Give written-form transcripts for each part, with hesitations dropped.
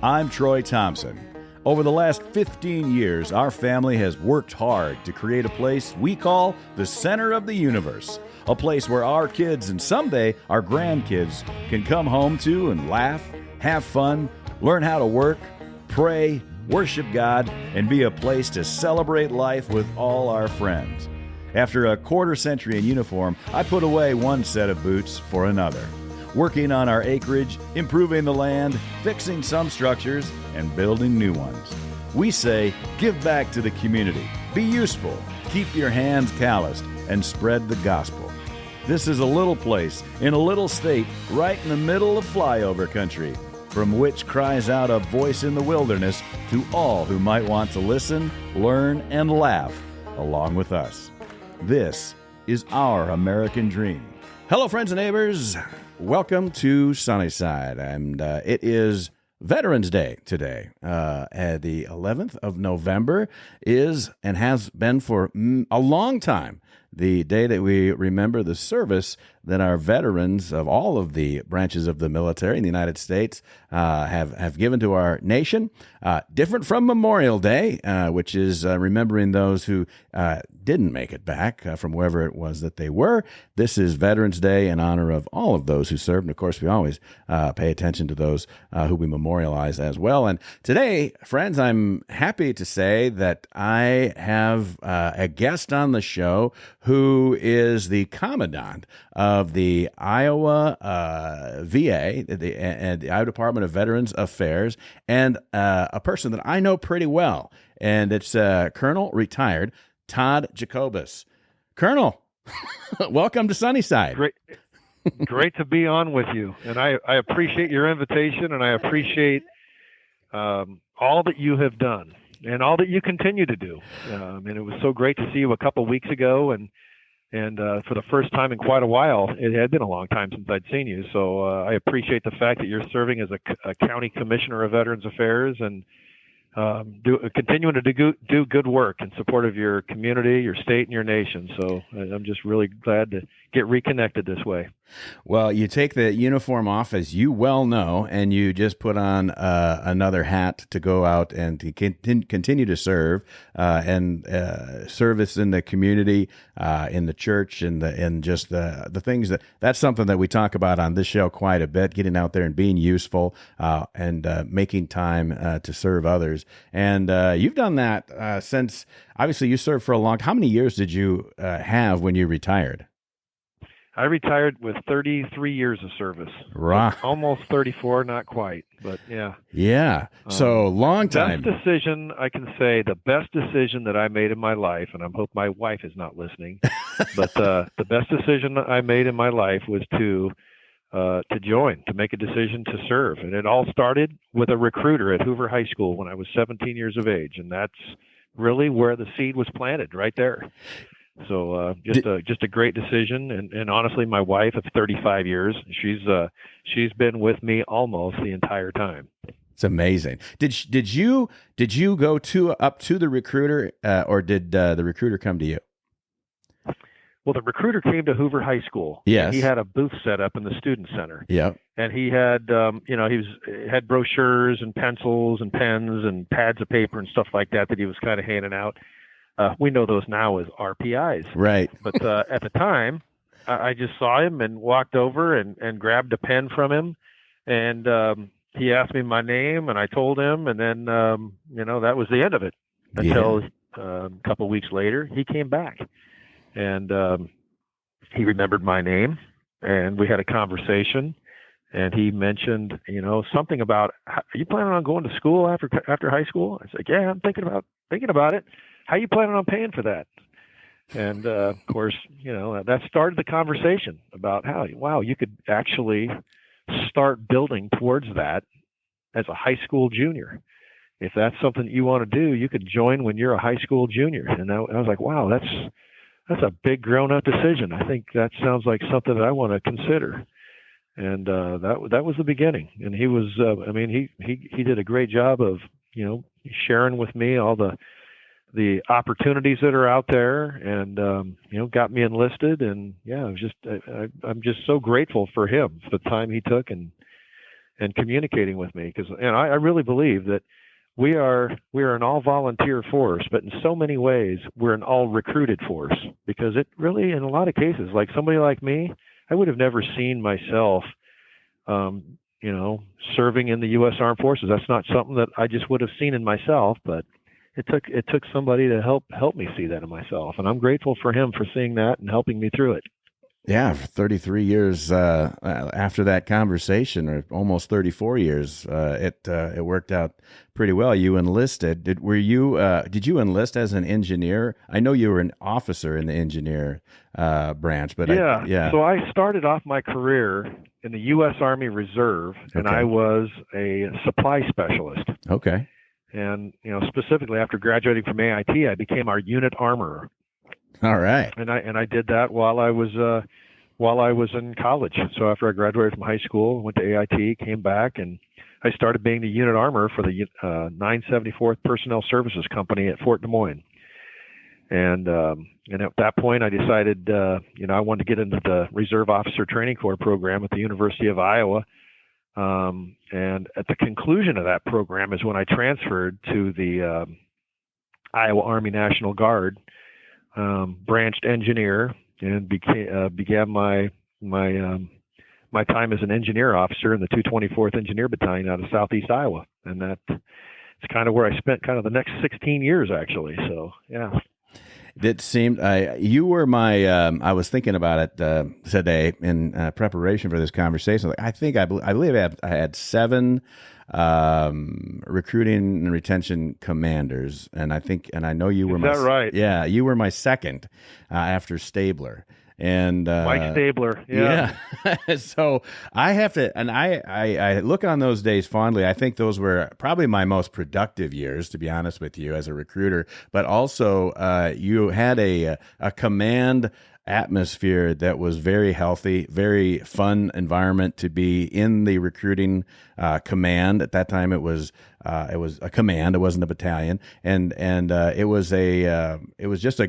I'm Troy Thompson. Over the last 15 years, our family has worked hard to create a place we call the center of the universe. A place where our kids and someday our grandkids can come home to and laugh, have fun, learn how to work, pray, worship God, and be a place to celebrate life with all our friends. After a quarter century in uniform, I put away one set of boots for another, working on our acreage, improving the land, fixing some structures, and building new ones. We say, give back to the community, be useful, keep your hands calloused, and spread the gospel. This is a little place in a little state right in the middle of flyover country, from which cries out a voice in the wilderness to all who might want to listen, learn, and laugh along with us. This is our American dream. Hello, friends and neighbors. Welcome to Sunnyside, and it is Veterans Day today. The 11th of November is and has been for a long time the day that we remember the service that our veterans of all of the branches of the military in the United States have given to our nation. Different from Memorial Day, which is remembering those who didn't make it back from wherever it was that they were. This is Veterans Day in honor of all of those who served. And of course, we always pay attention to those who we memorialize as well. And today, friends, I'm happy to say that I have a guest on the show who is the Commandant of the Iowa VA, the Iowa Department of Veterans Affairs, and a person that I know pretty well. And it's Colonel retired Todd Jacobus. Colonel, welcome to Sunnyside. Great to be on with you. And I appreciate your invitation, and I appreciate all that you have done and all that you continue to do. And it was so great to see you a couple of weeks ago, and for the first time in quite a while. It had been a long time since I'd seen you, so I appreciate the fact that you're serving as a county commissioner of Veterans Affairs and continuing to do good work in support of your community, your state, and your nation. So I'm just really glad to get reconnected this way. Well, you take the uniform off, as you well know, and you just put on another hat to go out and to continue to serve and service in the community, in the church, and just the things that's something that we talk about on this show quite a bit, getting out there and being useful and making time to serve others. And you've done that since, obviously, you served for a long time. How many years did you have when you retired? I retired with 33 years of service. Right. Almost 34, not quite, but yeah. Yeah. So long time. Best decision, I can say, the best decision that I made in my life, and I hope my wife is not listening, but the best decision I made in my life was to join, to make a decision to serve. And it all started with a recruiter at Hoover High School when I was 17 years of age. And that's really where the seed was planted, right there. So just a great decision, and honestly, my wife of 35 years, she's been with me almost the entire time. It's amazing. Did you go up to the recruiter, or did the recruiter come to you? Well, the recruiter came to Hoover High School. Yes. He had a booth set up in the student center. Yeah. And he had had brochures and pencils and pens and pads of paper and stuff like that he was kind of handing out. We know those now as RPIs. Right. But at the time, I just saw him and walked over and grabbed a pen from him. And he asked me my name, and I told him. And then, that was the end of it until a couple of weeks later, he came back. And he remembered my name, and we had a conversation. And he mentioned, something about, are you planning on going to school after high school? I said, yeah, I'm thinking about it. How are you planning on paying for that? And of course, that started the conversation about how, wow, you could actually start building towards that as a high school junior. If that's something that you want to do, you could join when you're a high school junior. And I was like, wow, that's a big grown-up decision. I think that sounds like something that I want to consider. And that was the beginning. And he was, he did a great job of, sharing with me all the opportunities that are out there, and got me enlisted. And yeah, it was just I'm just so grateful for him for the time he took and and communicating with me, because I really believe that we are an all volunteer force, but in so many ways we're an all recruited force, because it really, in a lot of cases, like somebody like me, I would have never seen myself serving in the U.S. Armed Forces. That's not something that I just would have seen in myself, but it took somebody to help me see that in myself, and I'm grateful for him for seeing that and helping me through it. Yeah, for 33 years after that conversation, or almost 34 years, it worked out pretty well. You enlisted. Did you enlist as an engineer? I know you were an officer in the engineer branch, but yeah. So I started off my career in the U.S. Army Reserve, and Okay. I was a supply specialist. Okay. And specifically after graduating from AIT, I became our unit armorer. All right. And I did that while I was in college. So after I graduated from high school, went to AIT, came back, and I started being the unit armorer for the 974th Personnel Services Company at Fort Des Moines. And at that point, I decided I wanted to get into the Reserve Officer Training Corps program at the University of Iowa. And at the conclusion of that program is when I transferred to the Iowa Army National Guard. Branched engineer, and began my time as an engineer officer in the 224th Engineer Battalion out of Southeast Iowa, and it's kind of where I spent kind of the next 16 years actually. So yeah. It seemed you were my. I was thinking about it today in preparation for this conversation. I believe I had 7 recruiting and retention commanders, and I know you were. Is that right? Yeah, you were my second after Stabler. And Mike Stabler, yeah. So I have to, and I look on those days fondly. I think those were probably my most productive years, to be honest with you, as a recruiter. But also, you had a command atmosphere that was very healthy, very fun environment to be in the recruiting command. At that time, it was a command. It wasn't a battalion, and it was just a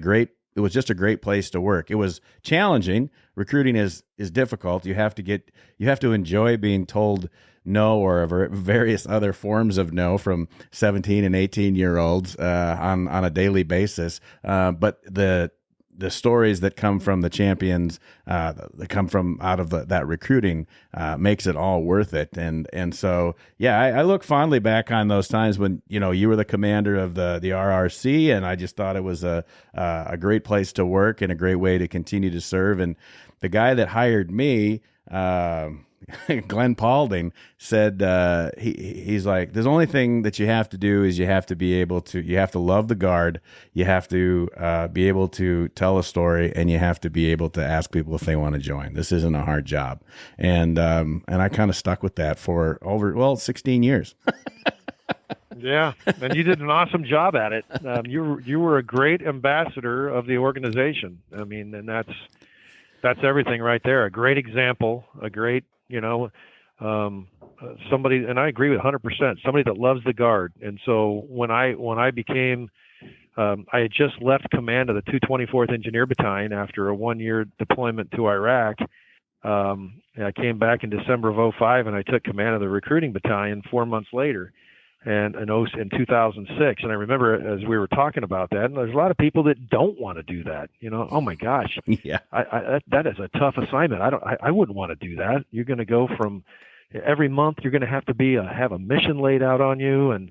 great place to work. It was challenging. Recruiting is difficult. You have to enjoy being told no, or various other forms of no, from 17 and 18-year-olds on a daily basis. But the stories that come from the champions, that come from out of that recruiting, makes it all worth it. And so, yeah, I look fondly back on those times when, you were the commander of the RRC, and I just thought it was a great place to work and a great way to continue to serve. And the guy that hired me, Glenn Paulding, said he's like, the only thing that you have to do is you have to love the Guard, you have to be able to tell a story, and you have to be able to ask people if they want to join. This isn't a hard job, and I kind of stuck with that for over 16 years. Yeah, and you did an awesome job at it. You were a great ambassador of the organization. I mean, and that's everything right there. A great example, a great, somebody, and I agree with 100%, somebody that loves the Guard. And so when I became, I had just left command of the 224th Engineer Battalion after a 1-year deployment to Iraq. I came back in December of 2005, and I took command of the recruiting battalion 4 months later. And in 2006, and I remember as we were talking about that, and there's a lot of people that don't want to do that. Oh my gosh, yeah, that is a tough assignment. I wouldn't want to do that. You're going to go from every month. You're going to have to have a mission laid out on you, and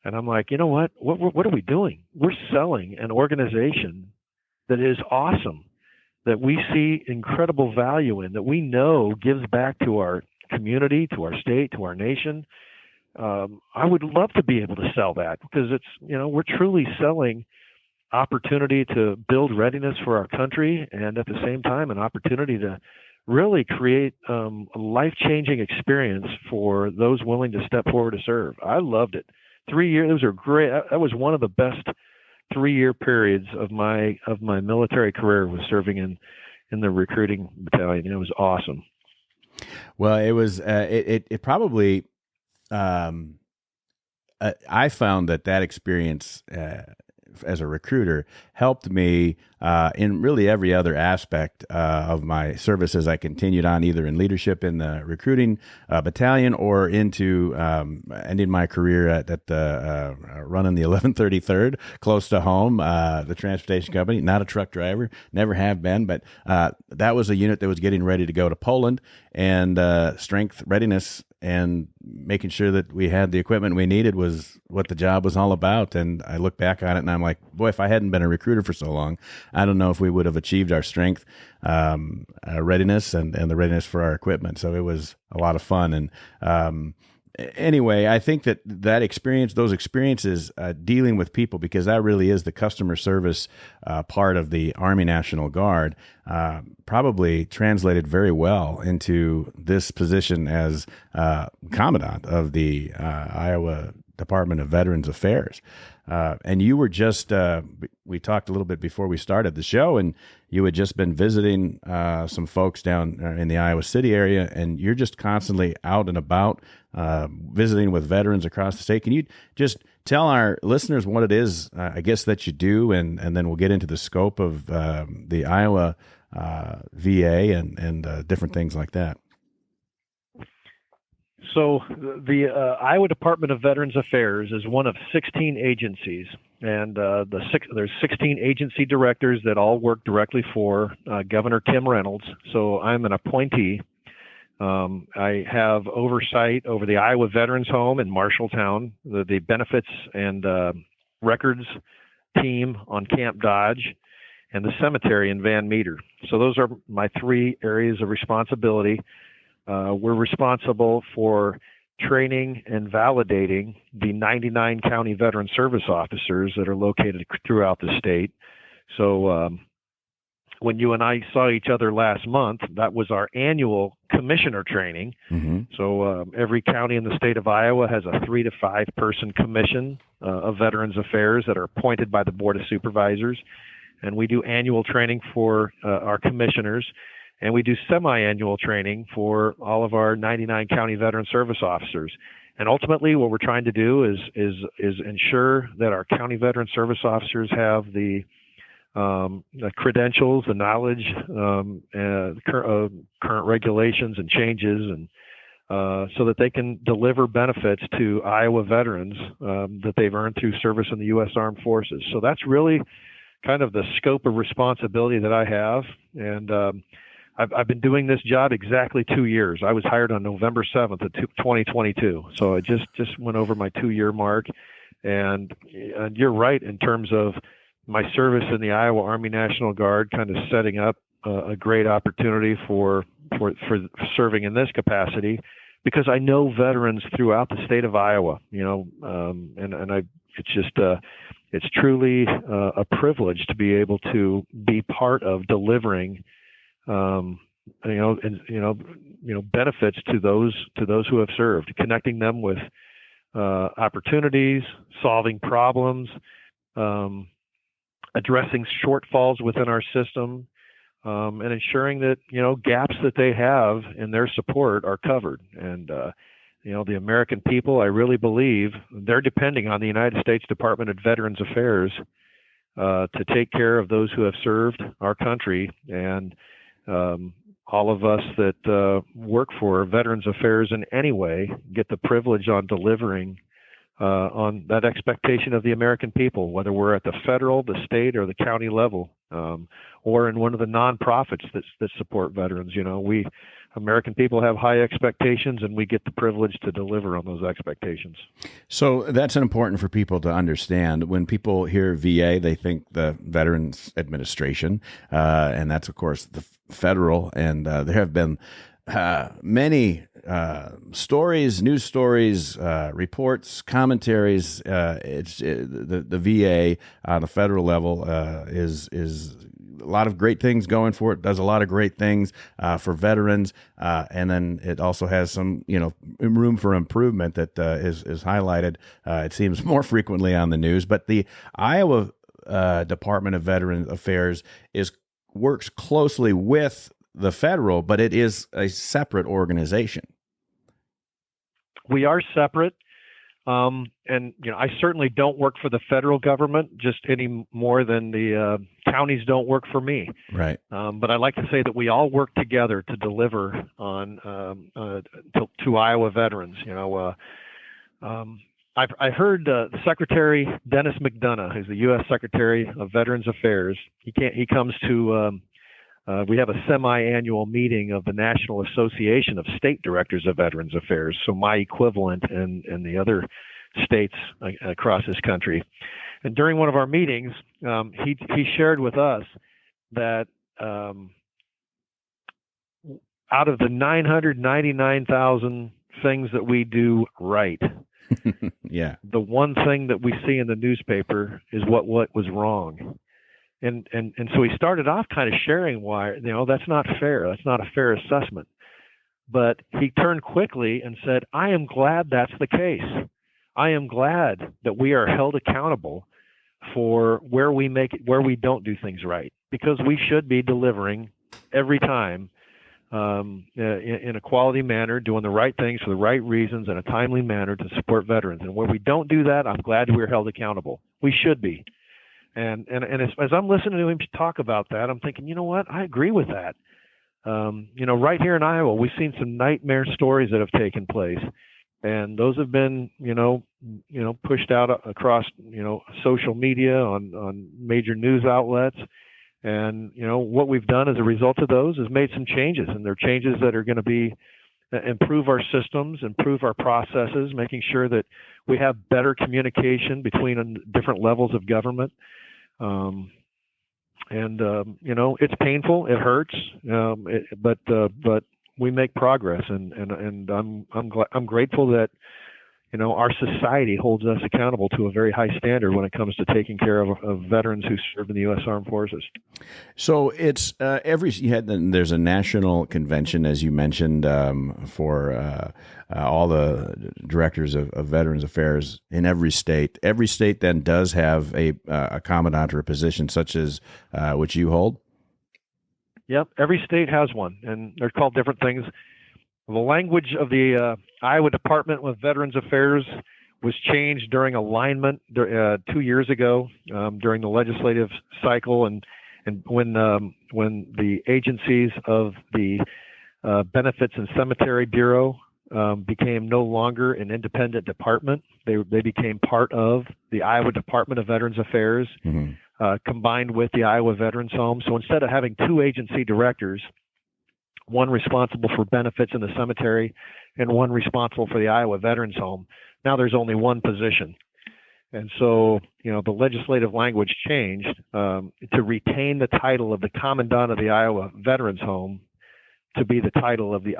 I'm like, you know what? What are we doing? We're selling an organization that is awesome, that we see incredible value in, that we know gives back to our community, to our state, to our nation. I would love to be able to sell that, because it's, we're truly selling opportunity to build readiness for our country, and at the same time, an opportunity to really create a life-changing experience for those willing to step forward to serve. I loved it. 3 years, those are great. That was one of the best 3-year periods of my military career, was serving in the recruiting battalion. It was awesome. Well, it was, it probably, I found that experience as a recruiter helped me in really every other aspect of my services. I continued on either in leadership in the recruiting battalion or into ending my career at the running the 1133rd, close to home, the transportation company. Not a truck driver, never have been, but that was a unit that was getting ready to go to Poland, and strength, readiness, and making sure that we had the equipment we needed was what the job was all about. And I look back on it and I'm like, boy, if I hadn't been a recruiter for so long, I don't know if we would have achieved our strength, readiness, and the readiness for our equipment. So it was a lot of fun. And anyway, I think that experience, those experiences dealing with people, because that really is the customer service part of the Army National Guard, probably translated very well into this position as Commandant of the Iowa Department of Veterans Affairs. And you were just, we talked a little bit before we started the show, and you had just been visiting some folks down in the Iowa City area, and you're just constantly out and about visiting with veterans across the state. Can you just tell our listeners what it is, I guess, that you do, and then we'll get into the scope of the Iowa VA and different things like that? So the Iowa Department of Veterans Affairs is one of 16 agencies, and there's 16 agency directors that all work directly for Governor Kim Reynolds. So I'm an appointee. I have oversight over the Iowa Veterans Home in Marshalltown, the benefits and records team on Camp Dodge, and the cemetery in Van Meter. So those are my three areas of responsibility. We're responsible for training and validating the 99 county veteran service officers that are located throughout the state. So when you and I saw each other last month, that was our annual commissioner training. Mm-hmm. So every county in the state of Iowa has a 3 to 5 person commission of Veterans Affairs that are appointed by the Board of Supervisors. And we do annual training for our commissioners. And we do semi-annual training for all of our 99 county veteran service officers. And ultimately, what we're trying to do is ensure that our county veteran service officers have the credentials, the knowledge, current regulations and changes, and so that they can deliver benefits to Iowa veterans that they've earned through service in the U.S. Armed Forces. So that's really kind of the scope of responsibility that I have. And I've been doing this job exactly 2 years. I was hired on November 7th of 2022. So I just went over my 2-year mark. And you're right in terms of my service in the Iowa Army National Guard, kind of setting up a great opportunity for serving in this capacity, because I know veterans throughout the state of Iowa, it's truly a privilege to be able to be part of delivering benefits to those who have served, connecting them with opportunities, solving problems, addressing shortfalls within our system, and ensuring that gaps that they have in their support are covered. And the American people, I really believe, they're depending on the United States Department of Veterans Affairs to take care of those who have served our country. And all of us that work for Veterans Affairs in any way get the privilege on delivering on that expectation of the American people, whether we're at the federal, the state, or the county level, or in one of the nonprofits that support veterans. We American people have high expectations, and we get the privilege to deliver on those expectations. So that's important for people to understand. When people hear VA, they think the Veterans Administration, and that's, of course, the federal. And there have been many stories, news stories, reports, commentaries. The VA on the federal level is a lot of great things going for it. Does a lot of great things for veterans, and then it also has some room for improvement that is highlighted. It seems more frequently on the news. But the Iowa Department of Veterans Affairs works closely with the federal, but it is a separate organization. We are separate. And I certainly don't work for the federal government just any more than the counties don't work for me. Right. But I like to say that we all work together to deliver on to Iowa veterans. I've heard Secretary Dennis McDonough, who's the U.S. Secretary of Veterans Affairs. He comes to. We have a semi-annual meeting of the National Association of State Directors of Veterans Affairs, so my equivalent in the other states across this country. And during one of our meetings, he shared with us that out of the 999,000 things that we do right, yeah, the one thing that we see in the newspaper is what was wrong. And so he started off kind of sharing why, that's not fair. That's not a fair assessment. But he turned quickly and said, I am glad that's the case. I am glad that we are held accountable for where we don't do things right, because we should be delivering every time in a quality manner, doing the right things for the right reasons in a timely manner to support veterans. And where we don't do that, I'm glad we're held accountable. We should be. And as I'm listening to him talk about that, I'm thinking, you know what? I agree with that. Right here in Iowa, we've seen some nightmare stories that have taken place, and those have been, pushed out across, social media on major news outlets. And what we've done as a result of those is made some changes, and they're changes that are going to improve our systems, improve our processes, making sure that we have better communication between different levels of government. It's painful, it hurts, but we make progress, and I'm grateful that our society holds us accountable to a very high standard when it comes to taking care of veterans who serve in the U.S. Armed Forces. So it's there's a national convention, as you mentioned, for all the directors of Veterans Affairs in every state. Every state then does have a commandant or a position such as which you hold? Yep, every state has one, and they're called different things. The language of the Iowa Department of Veterans Affairs was changed during alignment 2 years ago during the legislative cycle, and when the agencies of the Benefits and Cemetery Bureau became no longer an independent department. They became part of the Iowa Department of Veterans Affairs, combined with the Iowa Veterans Home. So instead of having two agency directors, one responsible for benefits in the cemetery and one responsible for the Iowa Veterans Home, now there's only one position. And so, the legislative language changed to retain the title of the Commandant of the Iowa Veterans Home to be the title of the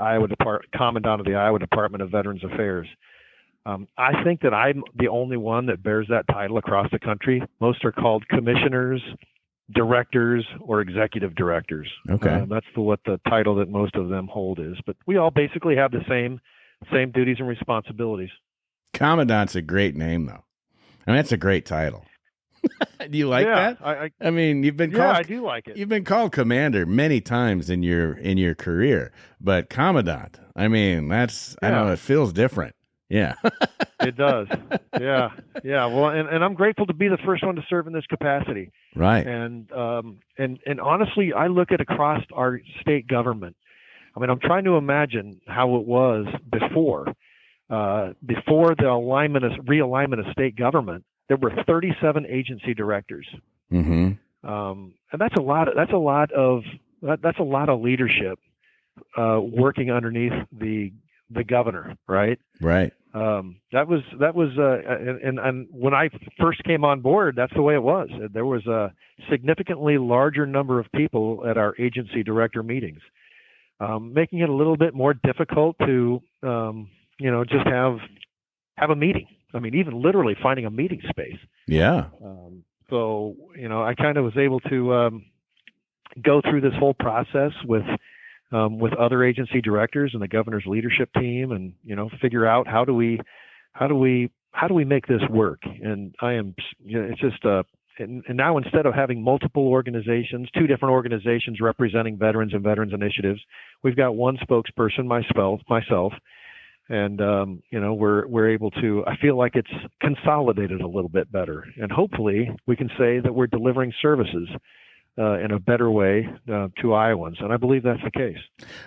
Commandant of the Iowa Department of Veterans Affairs. I think that I'm the only one that bears that title across the country. Most are called commissioners, directors, or executive directors. Okay. That's what the title that most of them hold is. But we all basically have the same duties and responsibilities. Commandant's a great name, though. I mean, that's a great title. Do you like that? I mean, you've been called. Yeah, I do like it. You've been called commander many times in your career, but commandant. I mean, that's I know it feels different. Yeah, it does. Yeah. Well, and I'm grateful to be the first one to serve in this capacity. Right. And honestly, I look at across our state government. I mean, I'm trying to imagine how it was before the realignment of state government. There were 37 agency directors, and that's a lot of leadership working underneath the governor, right? Right. That was and when I first came on board, that's the way it was. There was a significantly larger number of people at our agency director meetings, making it a little bit more difficult to just have a meeting. I mean, even literally finding a meeting space. Yeah. So, I kind of was able to go through this whole process with other agency directors and the governor's leadership team, and figure out how do we make this work. And it's just and now instead of having multiple organizations, two different organizations representing veterans and veterans initiatives, we've got one spokesperson, myself. And we're able to. I feel like it's consolidated a little bit better, and hopefully we can say that we're delivering services in a better way to Iowans, and I believe that's the case.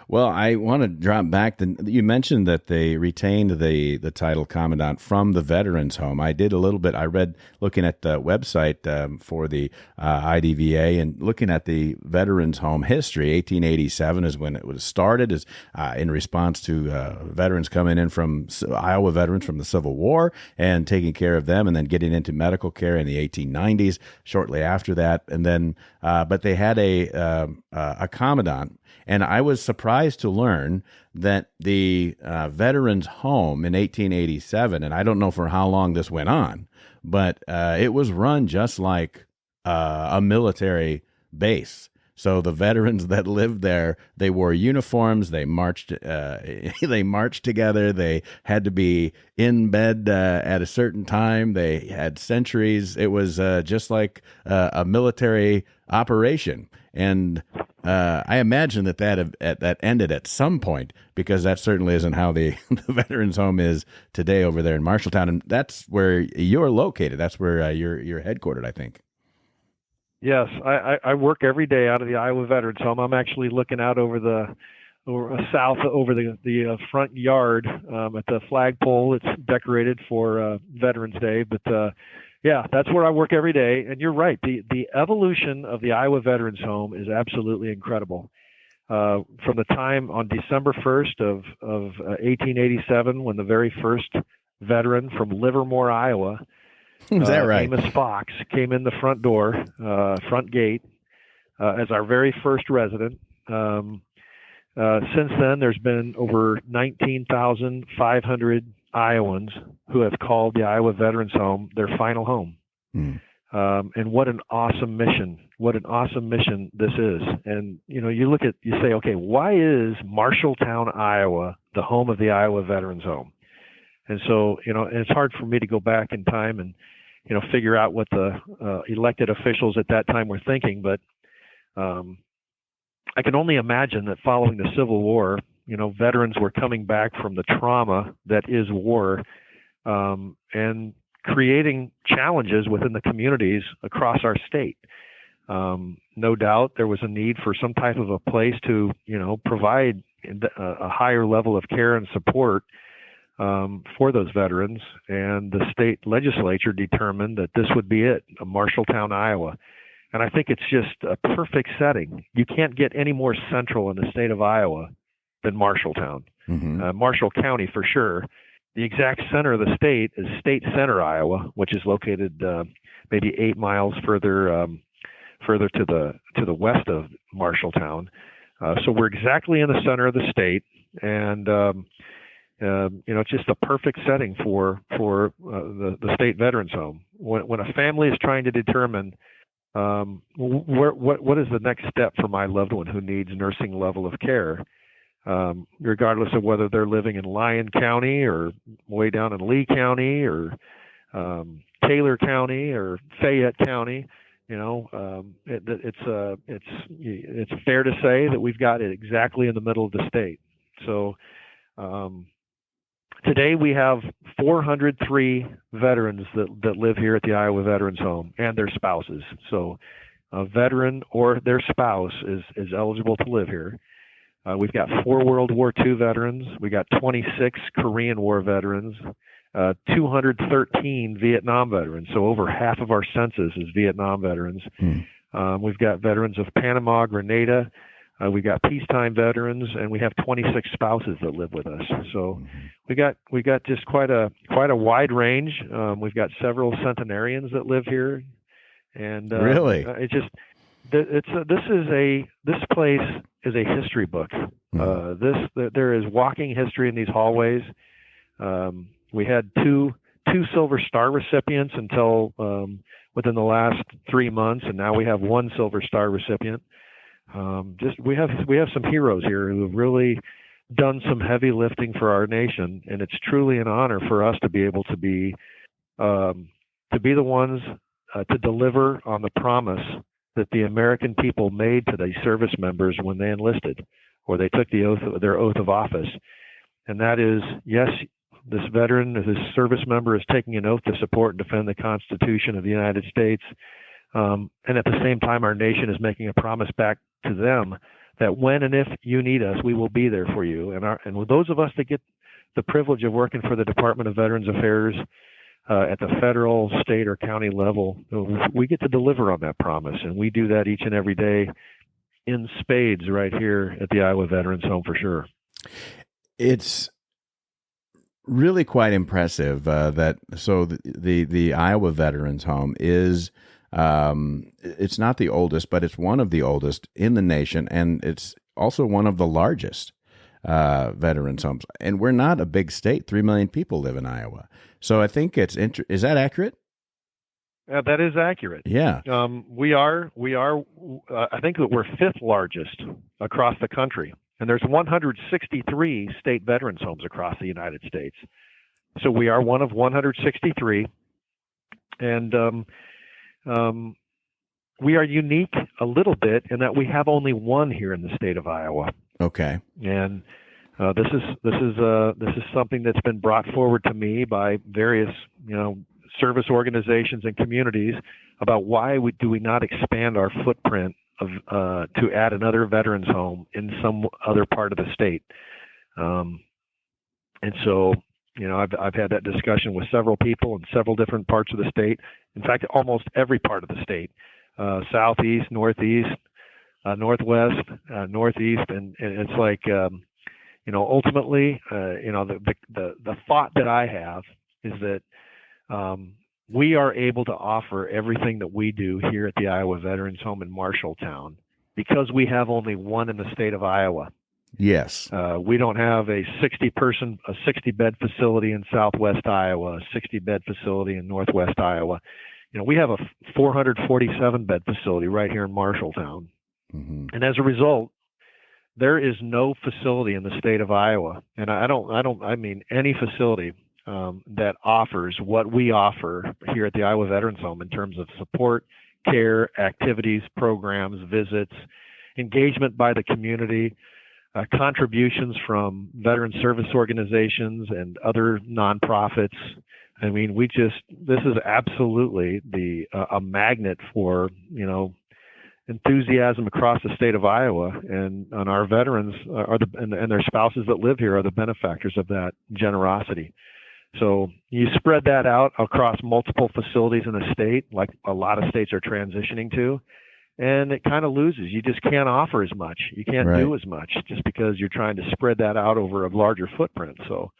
Well, I want to drop back. You mentioned that they retained the title Commandant from the Veterans Home. I did a little bit. I read looking at the website for the IDVA and looking at the Veterans Home history. 1887 is when it was started, as in response to veterans coming in from Iowa veterans from the Civil War and taking care of them, and then getting into medical care in the 1890s. Shortly after that, and then. But they had a commandant, and I was surprised to learn that the Veterans Home in 1887, and I don't know for how long this went on, but it was run just like a military base. So the veterans that lived there, they wore uniforms. They marched. They marched together. They had to be in bed at a certain time. They had sentries. It was just like a military operation. And I imagine that ended at some point, because that certainly isn't how the Veterans Home is today over there in Marshalltown. And that's where you're located. That's where you're headquartered, I think. Yes, I work every day out of the Iowa Veterans Home. I'm actually looking out over south over the front yard at the flagpole. It's decorated for Veterans Day, but yeah, that's where I work every day. And you're right, the evolution of the Iowa Veterans Home is absolutely incredible. From the time on December 1st of 1887, when the very first veteran from Livermore, Iowa, is that right? Amos Fox came in the front door, front gate, as our very first resident. Since then, there's been over 19,500 Iowans who have called the Iowa Veterans Home their final home. And what an awesome mission! What an awesome mission this is. And you say, okay, why is Marshalltown, Iowa, the home of the Iowa Veterans Home? And so, and it's hard for me to go back in time and, figure out what the elected officials at that time were thinking. But I can only imagine that following the Civil War, veterans were coming back from the trauma that is war, and creating challenges within the communities across our state. No doubt there was a need for some type of a place to, provide a higher level of care and support for those veterans, and the state legislature determined that this would be it, Marshalltown, Iowa. And I think it's just a perfect setting. You can't get any more central in the state of Iowa than Marshalltown. Marshall County for sure. The exact center of the state is State Center, Iowa, which is located maybe 8 miles further to the west of Marshalltown. So we're exactly in the center of the state, and it's just a perfect setting for the state veterans home. When a family is trying to determine what is the next step for my loved one who needs nursing level of care, regardless of whether they're living in Lyon County or way down in Lee County or Taylor County or Fayette County, it's fair to say that we've got it exactly in the middle of the state. So. Today we have 403 veterans that live here at the Iowa Veterans Home and their spouses. So a veteran or their spouse is eligible to live here. We've got 4 World War II veterans. We got 26 Korean War veterans, 213 Vietnam veterans. So over half of our census is Vietnam veterans. We've got veterans of Panama, Grenada. We got peacetime veterans, and we have 26 spouses that live with us. So we got just quite a wide range. We've got several centenarians that live here, and really, this place is a history book. There is walking history in these hallways. We had two Silver Star recipients until within the last 3 months, and now we have 1 Silver Star recipient. We have some heroes here who have really done some heavy lifting for our nation, and it's truly an honor for us to be able to be the ones to deliver on the promise that the American people made to the service members when they enlisted or they took their oath of office. and that is, yes, this veteran, this service member is taking an oath to support and defend the Constitution of the United States. And at the same time, our nation is making a promise back to them that when and if you need us, we will be there for you. And with those of us that get the privilege of working for the Department of Veterans Affairs at the federal, state, or county level, we get to deliver on that promise. And we do that each and every day in spades right here at the Iowa Veterans Home for sure. It's really quite impressive the Iowa Veterans Home is it's not the oldest, but it's one of the oldest in the nation, and it's also one of the largest veterans homes. And we're not a big state; 3 million people live in Iowa, so I think it's is that accurate? That is accurate. Yeah, we are. I think that we're fifth largest across the country. And there's 163 state veterans homes across the United States. So we are one of 163. And we are unique a little bit in that we have only one here in the state of Iowa. Okay. And this is something that's been brought forward to me by various, service organizations and communities about why do we not expand our footprint to add another veterans home in some other part of the state. And so, I've had that discussion with several people in several different parts of the state. In fact, almost every part of the state, southeast, northeast, northwest, northeast. And it's like, ultimately, the thought that I have is that, we are able to offer everything that we do here at the Iowa Veterans Home in Marshalltown because we have only one in the state of Iowa. Yes. We don't have a 60-bed facility in southwest Iowa, a 60-bed facility in northwest Iowa. We have a 447-bed facility right here in Marshalltown. Mm-hmm. And as a result, there is no facility in the state of Iowa, and I mean any facility that offers what we offer here at the Iowa Veterans Home in terms of support, care, activities, programs, visits, engagement by the community, contributions from veteran service organizations and other nonprofits. I mean, this is absolutely a magnet for, enthusiasm across the state of Iowa, and our veterans and their spouses that live here are the benefactors of that generosity. So you spread that out across multiple facilities in the state, like a lot of states are transitioning to, and it kind of loses. You just can't offer as much. You can't do as much just because you're trying to spread that out over a larger footprint. So,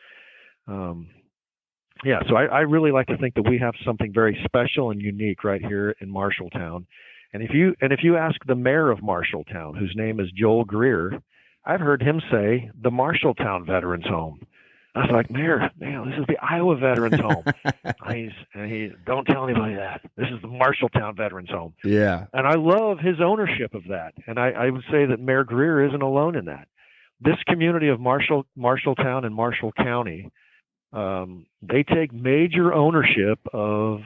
so I really like to think that we have something very special and unique right here in Marshalltown. And if you ask the mayor of Marshalltown, whose name is Joel Greer, I've heard him say the Marshalltown Veterans Home. I was like, Mayor, this is the Iowa Veterans Home. He don't tell anybody that. This is the Marshalltown Veterans Home. Yeah. And I love his ownership of that. And I would say that Mayor Greer isn't alone in that. This community of Marshalltown and Marshall County, they take major ownership of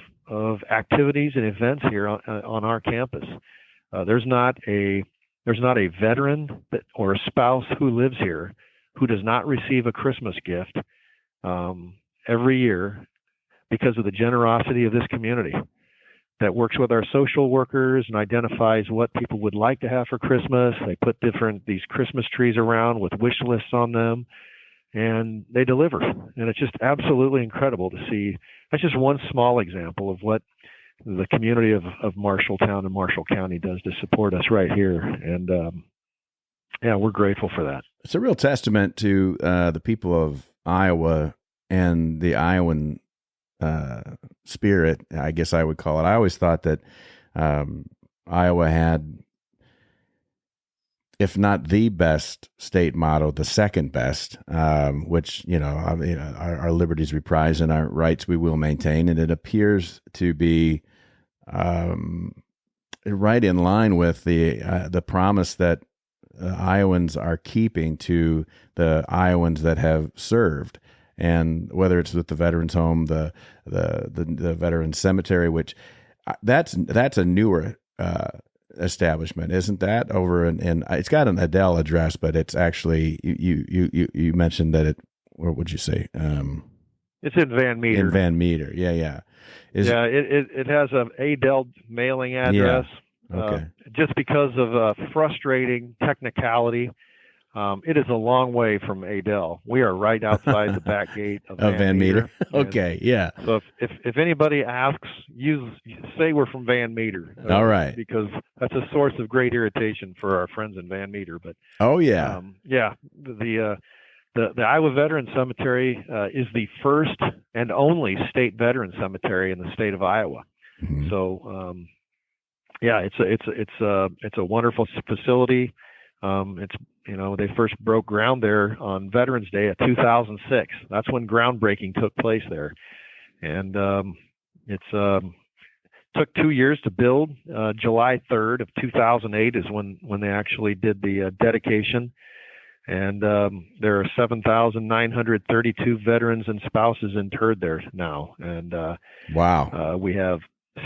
activities and events here on our campus. There's not a veteran or a spouse who lives here who does not receive a Christmas gift every year because of the generosity of this community that works with our social workers and identifies what people would like to have for Christmas. They put these Christmas trees around with wish lists on them, and they deliver. And it's just absolutely incredible to see. That's just one small example of what the community of Marshalltown and Marshall County does to support us right here. And we're grateful for that. It's a real testament to the people of Iowa and the Iowan spirit, I guess I would call it. I always thought that Iowa had, if not the best state motto, the second best, which, our liberties we prize and our rights we will maintain. And it appears to be right in line with the promise that Iowans are keeping to the Iowans that have served, and whether it's with the Veterans Home, the Veterans Cemetery, which that's a newer establishment, isn't that? Over in it's got an Adele address, but it's actually you mentioned that What would you say? It's in Van Meter. In Van Meter, yeah. It has a Adel mailing address. Yeah. Okay. Just because of a frustrating technicality, it is a long way from Adel. We are right outside the back gate of Van Meter. Okay, yeah. So if anybody asks, say we're from Van Meter. All right. Because that's a source of great irritation for our friends in Van Meter. But the Iowa Veteran Cemetery is the first and only state veteran cemetery in the state of Iowa. Mm-hmm. So it's a wonderful facility. They first broke ground there on Veterans Day of 2006. That's when groundbreaking took place there, and took 2 years to build. July 3rd of 2008 is when they actually did the dedication. And there are 7,932 veterans and spouses interred there now. And wow, we have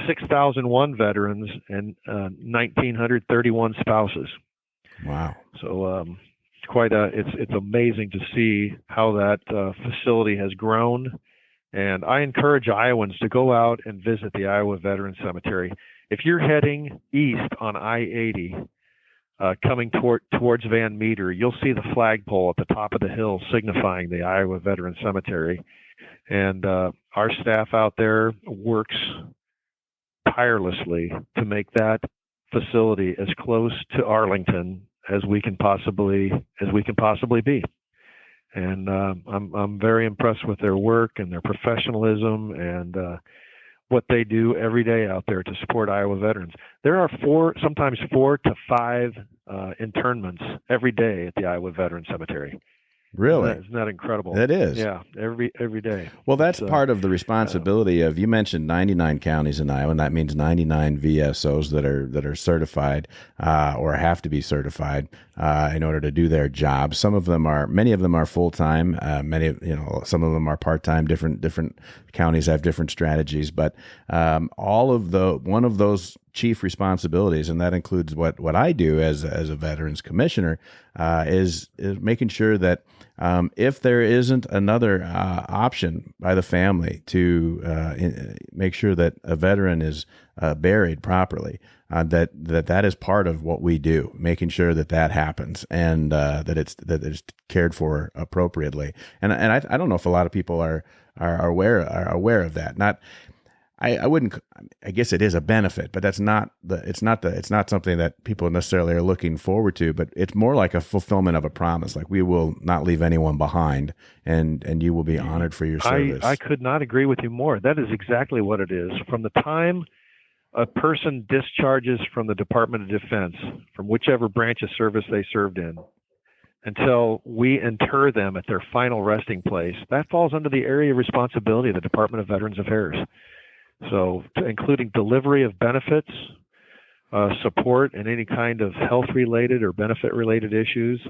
6,001 veterans and 1,931 spouses. Wow. So it's amazing to see how that facility has grown. And I encourage Iowans to go out and visit the Iowa Veteran Cemetery. If you're heading east on I-80, coming towards Van Meter, you'll see the flagpole at the top of the hill signifying the Iowa Veteran Cemetery. And our staff out there works tirelessly to make that facility as close to Arlington as we can possibly be. And I'm very impressed with their work and their professionalism and what they do every day out there to support Iowa veterans. There are sometimes 4 to 5 internments every day at the Iowa Veteran Cemetery. Really? Isn't that incredible? It is. Yeah, every day. Well, that's part of the responsibility of, you mentioned 99 counties in Iowa, and that means 99 VSOs that are certified or have to be certified in order to do their job. Many of them are full-time. Some of them are part-time. Different counties have different strategies, but one of those chief responsibilities, and that includes what I do as a veterans commissioner, is making sure that if there isn't another option by the family to make sure that a veteran is buried properly, that is part of what we do, making sure that happens and that it's cared for appropriately. And I don't know if a lot of people are aware of that. I guess it is a benefit, but it's not something that people necessarily are looking forward to, but it's more like a fulfillment of a promise. Like, we will not leave anyone behind, and you will be honored for your service. I could not agree with you more. That is exactly what it is. From the time a person discharges from the Department of Defense, from whichever branch of service they served in, until we inter them at their final resting place, that falls under the area of responsibility of the Department of Veterans Affairs. So, including delivery of benefits, support in any kind of health-related or benefit-related issues,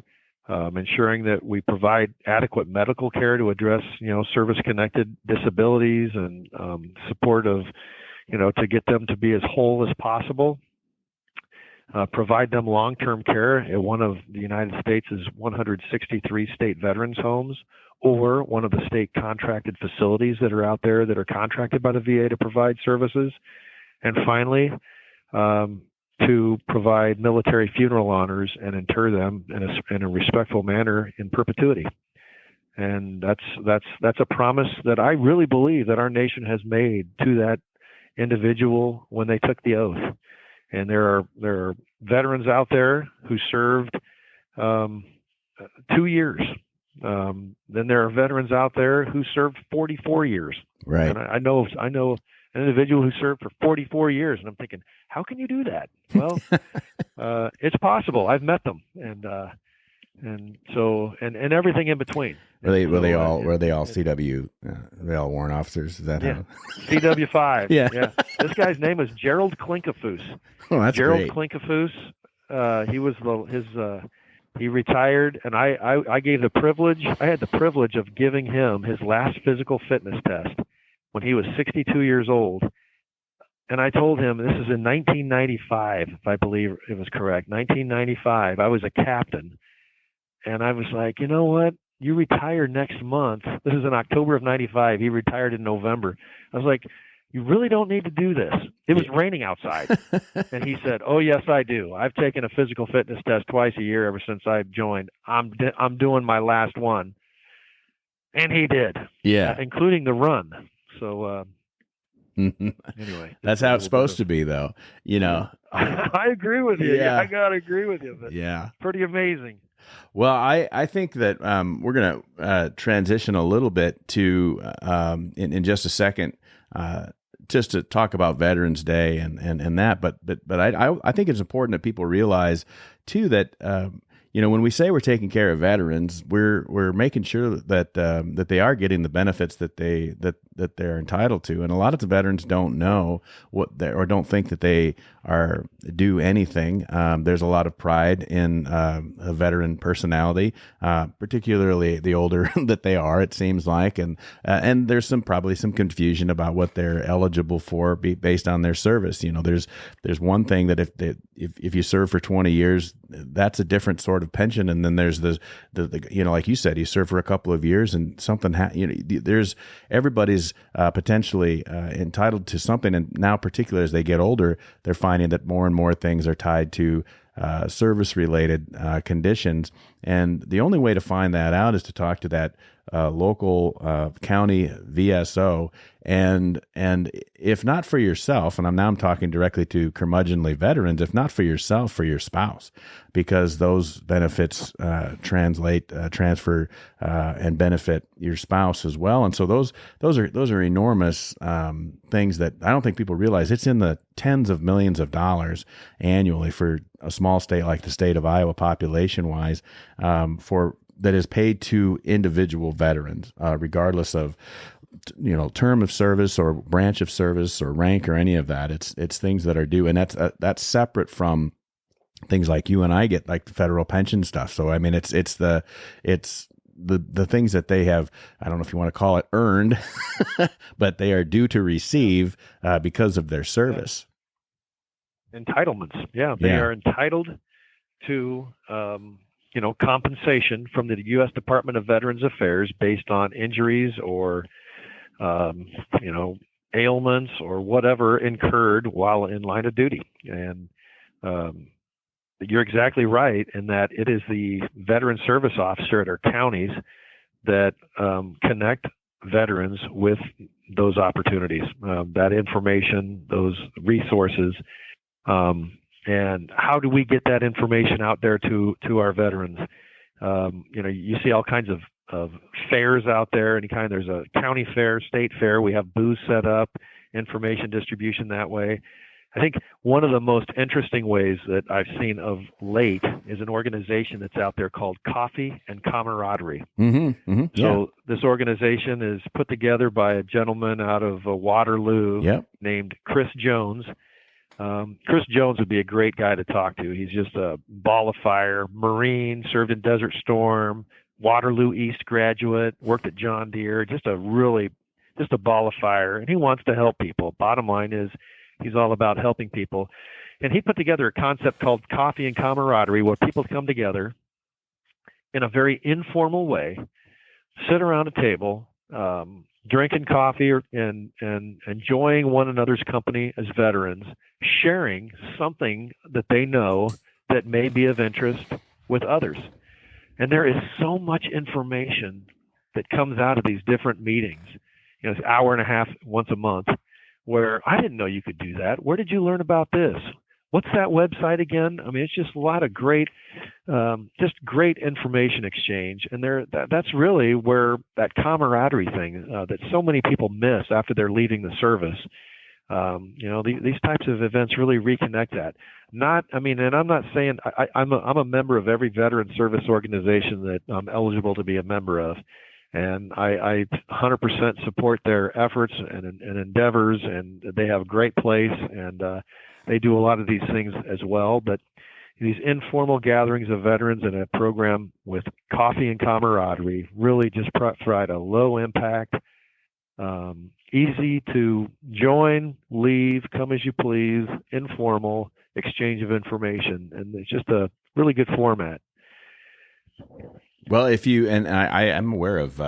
ensuring that we provide adequate medical care to address, service-connected disabilities, and support of, to get them to be as whole as possible. Provide them long-term care at one of the United States' 163 state veterans homes, or one of the state contracted facilities that are out there that are contracted by the VA to provide services. And finally, to provide military funeral honors and inter them in a respectful manner in perpetuity. And that's a promise that I really believe that our nation has made to that individual when they took the oath. And there are veterans out there who served 2 years. Then there are veterans out there who served 44 years. Right. And I know an individual who served for 44 years, and I'm thinking, how can you do that? Well, it's possible. I've met them, and so everything in between. Were they all CW? They all warrant officers? Is that how? CW5. Yeah. This guy's name is Gerald Klinkafus. Oh, that's Gerald great. Klinkafus. He retired, and I had the privilege of giving him his last physical fitness test when he was 62 years old. And I told him, this is in 1995, if I believe it was correct, 1995. I was a captain. And I was like, you know what? you retire next month. This is in October of 95. He retired in November. I was like, you really don't need to do this. It was raining outside. And he said, oh, yes, I do. I've taken a physical fitness test twice a year ever since I've joined. I'm doing my last one. And he did. Yeah. Including the run. So, anyway. That's how it's supposed to be, though. You know. I agree with you. Yeah. I got to agree with you. But yeah. Pretty amazing. Well, I think that we're going to transition a little bit to in just a second, just to talk about Veterans Day and that. But I think it's important that people realize too that when we say we're taking care of veterans, we're making sure that that they are getting the benefits that they're entitled to, and a lot of the veterans don't know or don't think that they are due anything. There's a lot of pride in a veteran personality, particularly the older that they are. It seems like, and there's probably some confusion about what they're eligible for based on their service. There's one thing that if you serve for 20 years, that's a different sort of pension, and then there's the like you said, you serve for a couple of years and something there's everybody's potentially entitled to something, and now particularly as they get older, they're finding that more and more things are tied to service-related conditions, and the only way to find that out is to talk to that local county VSO, and if not for yourself, and I'm talking directly to curmudgeonly veterans, if not for yourself, for your spouse, because those benefits transfer and benefit your spouse as well, and so those are enormous things that I don't think people realize. It's in the tens of millions of dollars annually for a small state like the state of Iowa, population-wise, that is paid to individual veterans, regardless of term of service or branch of service or rank or any of that. It's things that are due, and that's separate from things like you and I get, like the federal pension stuff. So I mean, it's the things that they have, I don't know if you want to call it earned, but they are due to receive because of their service. Entitlements. Yeah, they are entitled to compensation from the U.S. Department of Veterans Affairs based on injuries or ailments or whatever incurred while in line of duty. And you're exactly right in that it is the veteran service officer at our counties that connect veterans with those opportunities, that information, those resources. And how do we get that information out there to our veterans? You see all kinds of fairs out there. There's a county fair, state fair. We have booths set up, information distribution that way. I think one of the most interesting ways that I've seen of late is an organization that's out there called Coffee and Camaraderie. Mm-hmm, mm-hmm, yeah. So this organization is put together by a gentleman out of Waterloo named Chris Jones. Chris Jones would be a great guy to talk to. He's just a ball of fire, Marine, served in Desert Storm, Waterloo East graduate, worked at John Deere, just a ball of fire. And he wants to help people. Bottom line is he's all about helping people. And he put together a concept called Coffee and Camaraderie, where people come together in a very informal way, sit around a table, drinking coffee and enjoying one another's company as veterans, sharing something that they know that may be of interest with others. And there is so much information that comes out of these different meetings. It's an hour and a half once a month, where I didn't know you could do that. Where did you learn about this? What's that website again? I mean, it's just a lot of great information exchange. And that's really where that camaraderie thing that so many people miss after they're leaving the service. These types of events really reconnect that. And I'm not saying I'm a member of every veteran service organization that I'm eligible to be a member of. And I 100% support their efforts and endeavors, and they have a great place, and they do a lot of these things as well. But these informal gatherings of veterans in a program with Coffee and Camaraderie really just provide a low impact, easy to join, leave, come as you please, informal exchange of information. And it's just a really good format. Well, if you and I am aware of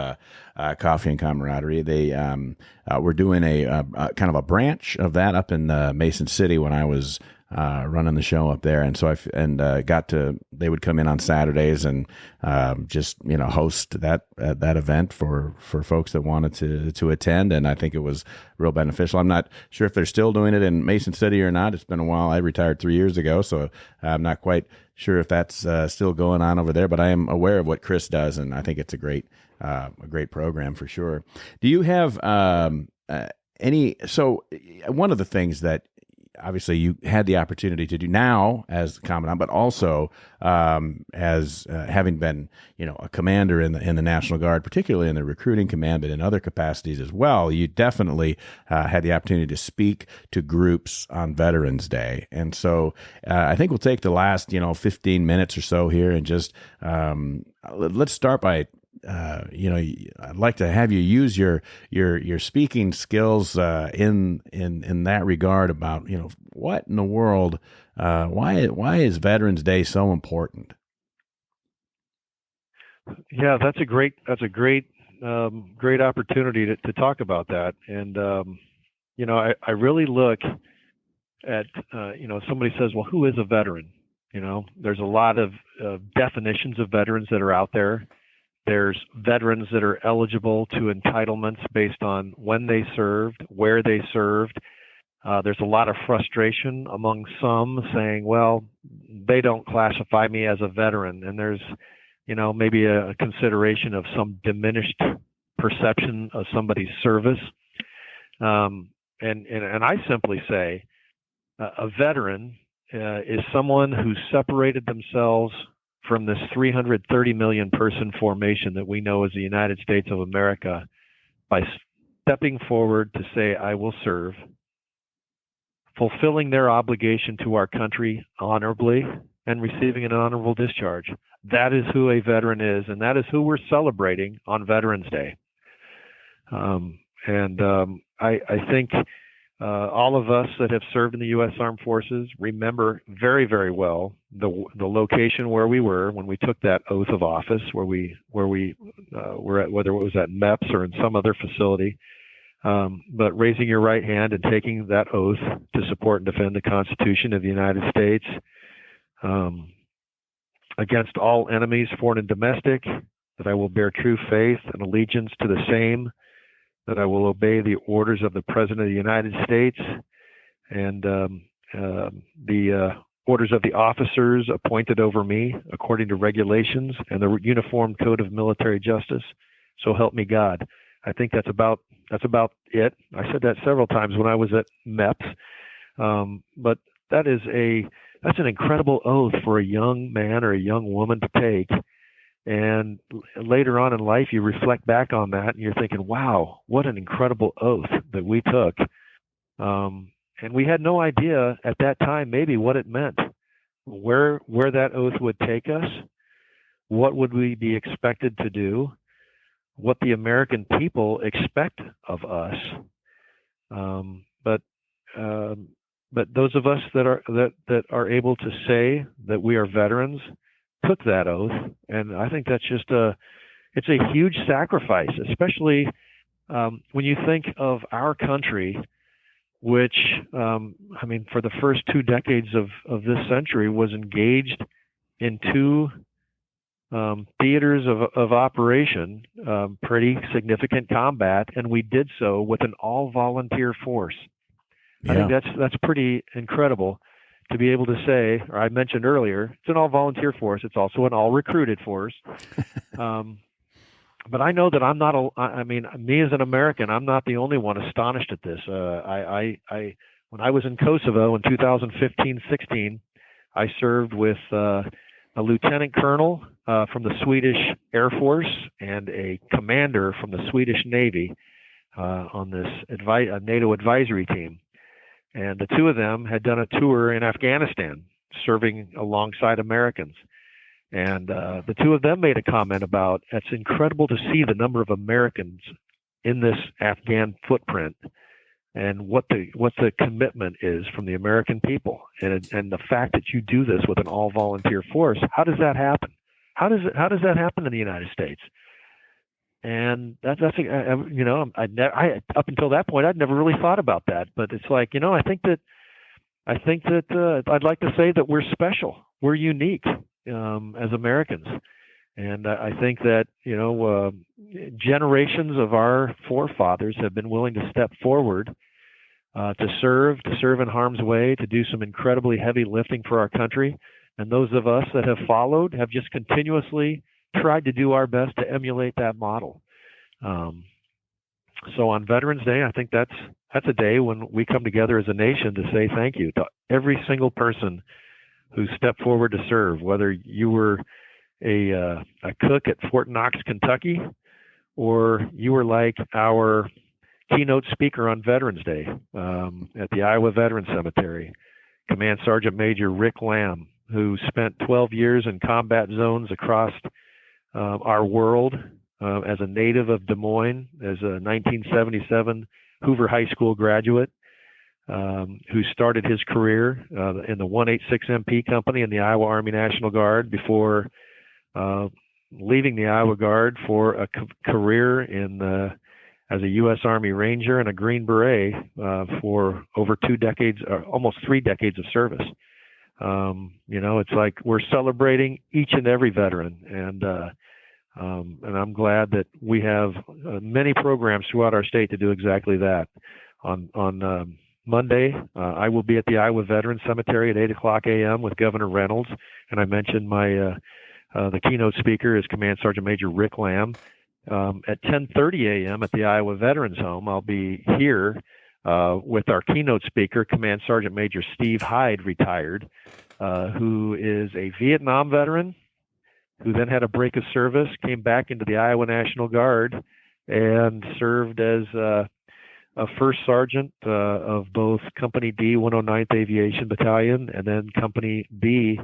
Coffee and Camaraderie. They were doing a kind of a branch of that up in Mason City when I was running the show up there, and so got to. They would come in on Saturdays and just host that event for folks that wanted to attend, and I think it was real beneficial. I'm not sure if they're still doing it in Mason City or not. It's been a while. I retired 3 years ago, so I'm not quite sure if that's still going on over there. But I am aware of what Chris does, and I think it's a great program for sure. Do you have any? So one of the things that obviously you had the opportunity to do now as Commandant, but also as having been, a commander in the National Guard, particularly in the recruiting command, but in other capacities as well, you definitely had the opportunity to speak to groups on Veterans Day. And so I think we'll take the last, 15 minutes or so here and just let's start by I'd like to have you use your speaking skills in that regard about what in the world, why is Veterans Day so important? Yeah, that's a great great opportunity to talk about that. And I really look at somebody says, well, who is a veteran? There's a lot of definitions of veterans that are out there. There's veterans that are eligible to entitlements based on when they served, where they served. There's a lot of frustration among some saying, well, they don't classify me as a veteran. And there's, maybe a consideration of some diminished perception of somebody's service. And I simply say a veteran is someone who separated themselves from this 330 million person formation that we know as the United States of America by stepping forward to say, I will serve, fulfilling their obligation to our country honorably, and receiving an honorable discharge. That is who a veteran is, and that is who we're celebrating on Veterans Day. I think all of us that have served in the U.S. Armed Forces remember very, very well the location where we were when we took that oath of office, where we were at, whether it was at MEPS or in some other facility. But raising your right hand and taking that oath to support and defend the Constitution of the United States against all enemies, foreign and domestic, that I will bear true faith and allegiance to the same, that I will obey the orders of the President of the United States and the orders of the officers appointed over me according to regulations and the Uniform Code of Military Justice. So help me God. I think that's about it. I said that several times when I was at MEPS, but that's an incredible oath for a young man or a young woman to take. And later on in life, you reflect back on that and you're thinking, wow, what an incredible oath that we took. And we had no idea at that time maybe what it meant, where that oath would take us, what would we be expected to do, what the American people expect of us. But those of us that are able to say that we are veterans took that oath, and I think that's just it's a huge sacrifice, especially when you think of our country, which for the first 2 decades of this century was engaged in 2 theaters of operation, pretty significant combat, and we did so with an all-volunteer force. Yeah. I think that's pretty incredible to be able to say, or I mentioned earlier, it's an all-volunteer force. It's also an all-recruited force. But I know that I'm not, me as an American, I'm not the only one astonished at this. When I was in Kosovo in 2015-16, I served with a lieutenant colonel from the Swedish Air Force and a commander from the Swedish Navy on this NATO advisory team. And the 2 of them had done a tour in Afghanistan, serving alongside Americans. And the 2 of them made a comment about, it's incredible to see the number of Americans in this Afghan footprint and what the commitment is from the American people. And the fact that you do this with an all-volunteer force, how does that happen? How does that happen in the United States? And that's up until that point, I'd never really thought about that. But it's like, I think that I'd like to say that we're special, we're unique as Americans, and I think that generations of our forefathers have been willing to step forward to serve in harm's way, to do some incredibly heavy lifting for our country, and those of us that have followed have just continuously tried to do our best to emulate that model. So on Veterans Day, I think that's a day when we come together as a nation to say thank you to every single person who stepped forward to serve, whether you were a cook at Fort Knox, Kentucky, or you were like our keynote speaker on Veterans Day at the Iowa Veterans Cemetery, Command Sergeant Major Rick Lamb, who spent 12 years in combat zones across our world as a native of Des Moines, as a 1977 Hoover High School graduate, who started his career in the 186 MP Company in the Iowa Army National Guard before leaving the Iowa Guard for a career as a U.S. Army Ranger and a Green Beret for over 2 decades, or almost 3 decades of service. It's like we're celebrating each and every veteran, and I'm glad that we have many programs throughout our state to do exactly that. On Monday, I will be at the Iowa Veterans Cemetery at 8:00 a.m. with Governor Reynolds, and I mentioned the keynote speaker is Command Sergeant Major Rick Lamb. At 10:30 a.m. at the Iowa Veterans Home, I'll be here with our keynote speaker, Command Sergeant Major Steve Hyde, retired, who is a Vietnam veteran, who then had a break of service, came back into the Iowa National Guard, and served as a first sergeant of both Company D, 109th Aviation Battalion, and then Company B,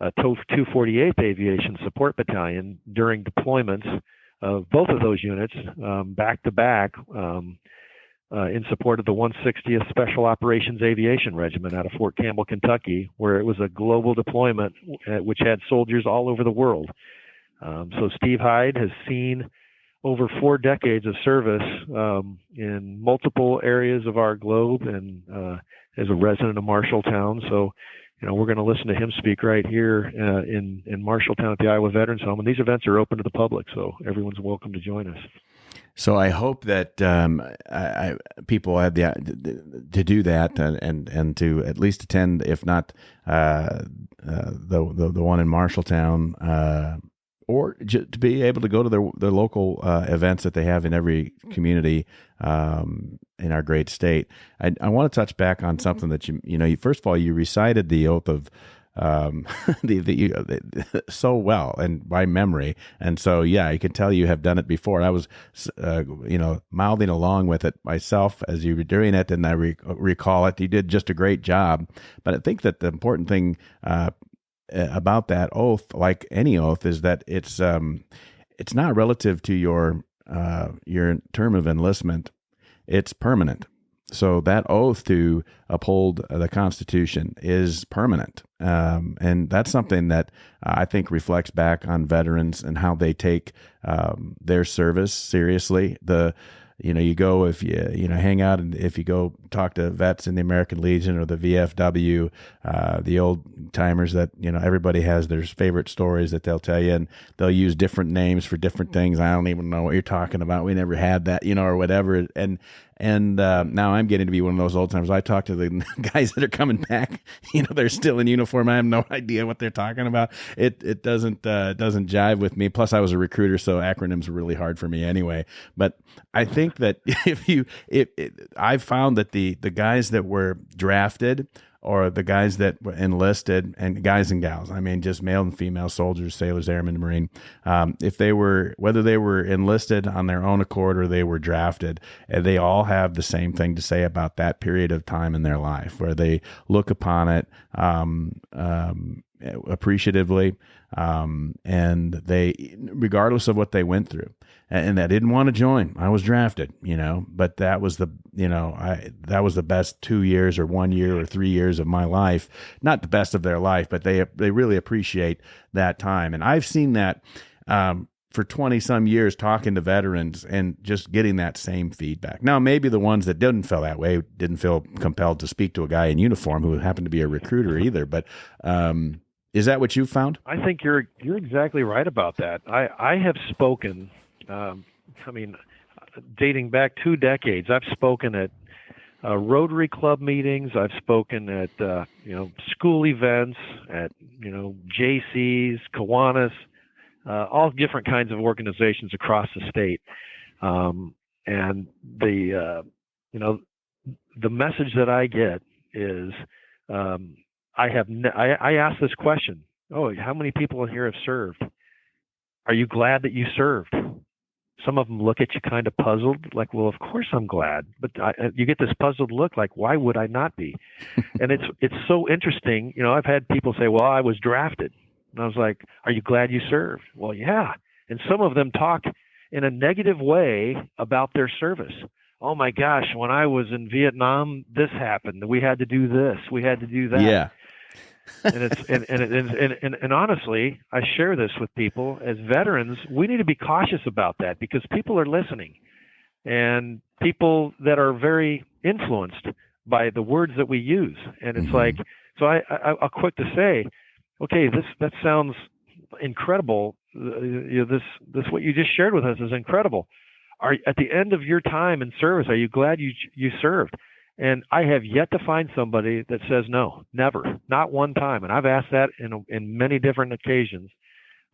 248th Aviation Support Battalion during deployments of both of those units back to back in support of the 160th Special Operations Aviation Regiment out of Fort Campbell, Kentucky, where it was a global deployment which had soldiers all over the world. So Steve Hyde has seen over 4 decades of service in multiple areas of our globe, and as a resident of Marshalltown. So, we're going to listen to him speak right here in Marshalltown at the Iowa Veterans Home. And these events are open to the public, so everyone's welcome to join us. So I hope that people have to do that and to at least attend, if not the one in Marshalltown, or to be able to go to their local events that they have in every community in our great state. I want to touch back on something that you first of all, you recited the oath of so well and by memory, and so I can tell you have done it before. I was mouthing along with it myself as you were doing it, and I recall it. You did just a great job. But I think that the important thing about that oath, like any oath, is that it's not relative to your term of enlistment. It's permanent. So that oath to uphold the Constitution is permanent. And that's something that I think reflects back on veterans and how they take their service seriously. You go, if you hang out, and if you go talk to vets in the American Legion or the VFW, the old timers that, everybody has their favorite stories that they'll tell you, and they'll use different names for different things. I don't even know what you're talking about. We never had that, or whatever. And now I'm getting to be one of those old timers. I talk to the guys that are coming back, they're still in uniform. I have no idea what they're talking about. It doesn't jive with me. Plus I was a recruiter, so acronyms are really hard for me anyway. But I think that I found that the guys that were drafted, or the guys that were enlisted, and guys and gals, I mean, just male and female soldiers, sailors, airmen, Marine, whether they were enlisted on their own accord or they were drafted, they all have the same thing to say about that period of time in their life, where they look upon it appreciatively, and they, regardless of what they went through, and I didn't want to join. I was drafted, but that was that was the best 2 years or 1 year or 3 years of my life. Not the best of their life, but they really appreciate that time. And I've seen that for 20 some years, talking to veterans and just getting that same feedback. Now, maybe the ones that didn't feel that way didn't feel compelled to speak to a guy in uniform who happened to be a recruiter either. But is that what you found? I think you're exactly right about that. I have spoken, dating back 2 decades, I've spoken at Rotary Club meetings. I've spoken at school events, at JCs, Kiwanis, all different kinds of organizations across the state. And the message that I get is, I ask this question: oh, how many people in here have served? Are you glad that you served? Some of them look at you kind of puzzled, like, well, of course I'm glad. But you get this puzzled look, like, why would I not be? And it's so interesting. I've had people say, well, I was drafted. And I was like, are you glad you served? Well, yeah. And some of them talk in a negative way about their service. Oh my gosh, when I was in Vietnam, this happened. We had to do this. We had to do that. Yeah. and honestly, I share this with people as veterans. We need to be cautious about that, because people are listening, and people that are very influenced by the words that we use. And it's like, so I'll quick to say, okay, that sounds incredible. This what you just shared with us is incredible. At the end of your time in service, are you glad you served? And I have yet to find somebody that says no, never, not one time. And I've asked that in many different occasions.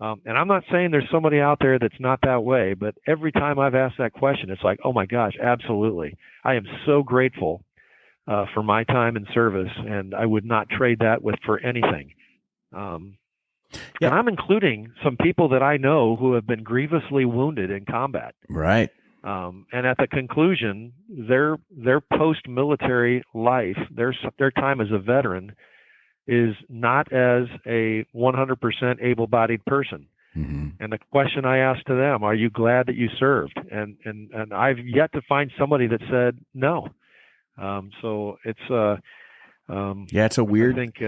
And I'm not saying there's somebody out there that's not that way, but every time I've asked that question, it's like, oh my gosh, absolutely. I am so grateful for my time in service, and I would not trade that for anything. And I'm including some people that I know who have been grievously wounded in combat. Right. And at the conclusion, their post-military life, their time as a veteran, is not as a 100% able-bodied person. Mm-hmm. And the question I asked to them, are you glad that you served? And I've yet to find somebody that said no. So it's it's a weird. I think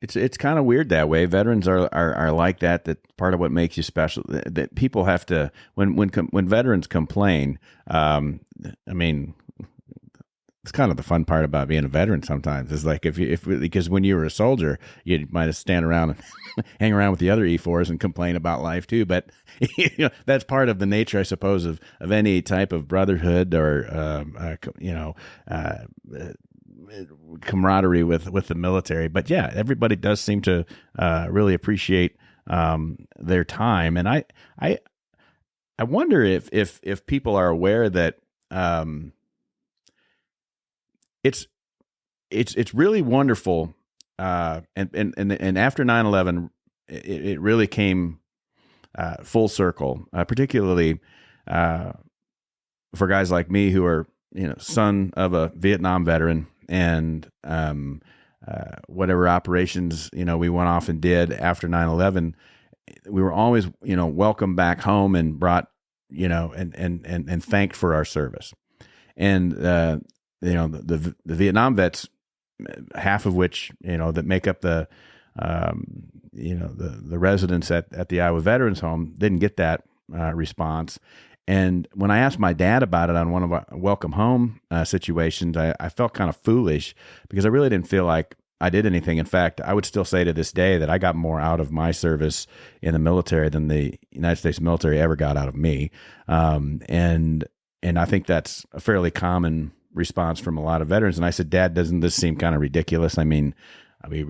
it's kind of weird that way. Veterans are like that. That part of what makes you special. That people have to when veterans complain. It's kind of the fun part about being a veteran. Sometimes is like because when you were a soldier, you might have stand around and hang around with the other E4s and complain about life too. But that's part of the nature, I suppose, of any type of brotherhood or camaraderie with the military. But yeah, everybody does seem to really appreciate their time, and I wonder if people are aware that it's really wonderful, and after 9/11, it really came full circle, particularly for guys like me who are son of a Vietnam veteran. And whatever operations we went off and did after 9/11, we were always welcomed back home and brought and thanked for our service. And the Vietnam vets, half of which that make up the residents at the Iowa Veterans Home, didn't get that response. And when I asked my dad about it on one of our welcome home situations, I felt kind of foolish because I really didn't feel like I did anything. In fact, I would still say to this day that I got more out of my service in the military than the United States military ever got out of me. And I think that's a fairly common response from a lot of veterans. And I said, Dad, doesn't this seem kind of ridiculous? I mean, we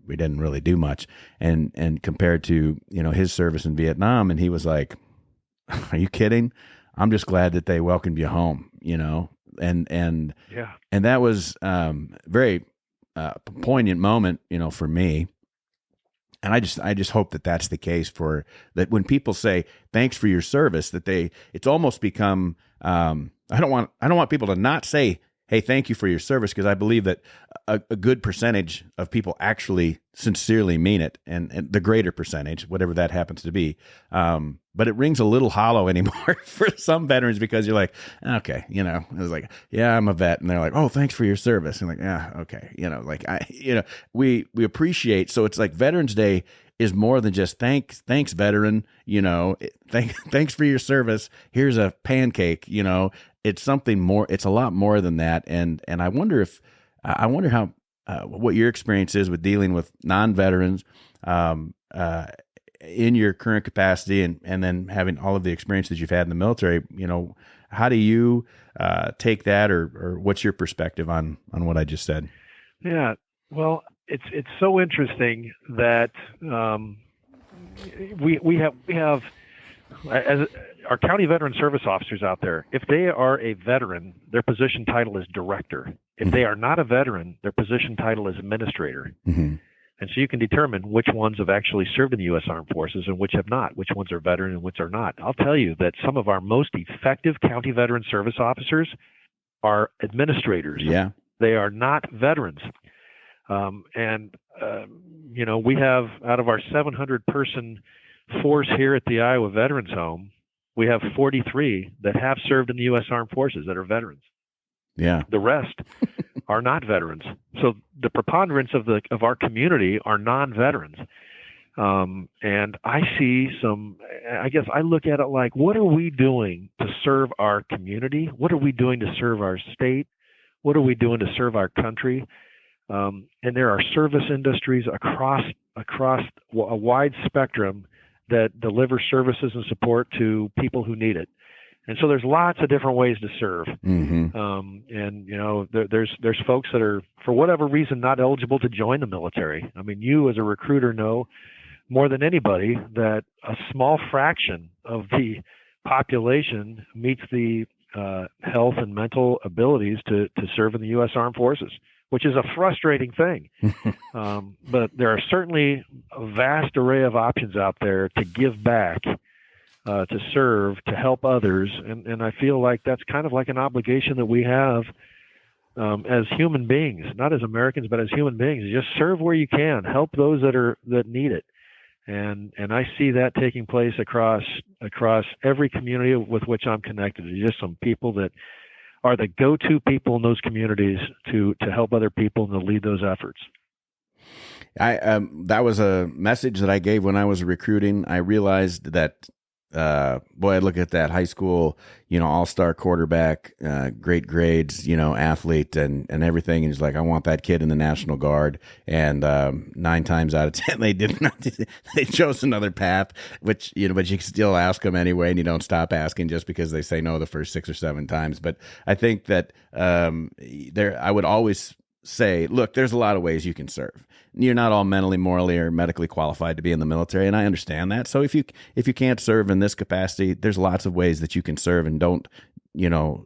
didn't really do much. And compared to, his service in Vietnam, and he was like, are you kidding? I'm just glad that they welcomed you home, and that was very poignant moment, for me. And I just hope that that's the case for that. When people say thanks for your service, it's almost become, I don't want people to not say, hey, thank you for your service, because I believe that a good percentage of people actually sincerely mean it, and the greater percentage, whatever that happens to be. But it rings a little hollow anymore for some veterans, because you're like, okay, it was like, yeah, I'm a vet. And they're like, oh, thanks for your service. And like, yeah, okay. We appreciate. So it's like Veterans Day is more than just thanks veteran, thanks for your service. Here's a pancake, it's something more, it's a lot more than that. And I wonder how, what your experience is with dealing with non-veterans, in your current capacity, and then having all of the experience that you've had in the military. How do you take that, or what's your perspective on what I just said? Yeah, well, it's so interesting that we have as our county veteran service officers out there. If they are a veteran, their position title is director. If they are not a veteran, their position title is administrator. Mm-hmm. And so you can determine which ones have actually served in the U.S. Armed Forces and which have not, which ones are veteran and which are not. I'll tell you that some of our most effective county veteran service officers are administrators. Yeah. They are not veterans. We have, out of our 700-person force here at the Iowa Veterans Home, we have 43 that have served in the U.S. Armed Forces that are veterans. Yeah. The rest are not veterans. So the preponderance of our community are non-veterans. And I see I guess I look at it like, what are we doing to serve our community? What are we doing to serve our state? What are we doing to serve our country? And there are service industries across a wide spectrum that deliver services and support to people who need it. And so there's lots of different ways to serve. Mm-hmm. There's folks that are, for whatever reason, not eligible to join the military. I mean, you as a recruiter know more than anybody that a small fraction of the population meets the health and mental abilities to serve in the U.S. Armed Forces, which is a frustrating thing. But there are certainly a vast array of options out there to give back, to serve, to help others. And I feel like that's kind of like an obligation that we have as human beings, not as Americans, but as human beings. Just serve where you can, help those that need it. And I see that taking place across every community with which I'm connected. There's just some people that are the go-to people in those communities to help other people and to lead those efforts. That was a message that I gave when I was recruiting. I realized that, I look at that high school, all-star quarterback, great grades, athlete and everything. And he's like, I want that kid in the National Guard. And 9 times out of 10, they did not. They chose another path, which, but you can still ask them anyway. And you don't stop asking just because they say no the first 6 or 7 times. But I think that I would always say, look, there's a lot of ways you can serve. You're not all mentally, morally, or medically qualified to be in the military, and I understand that. So if you can't serve in this capacity, there's lots of ways that you can serve, and don't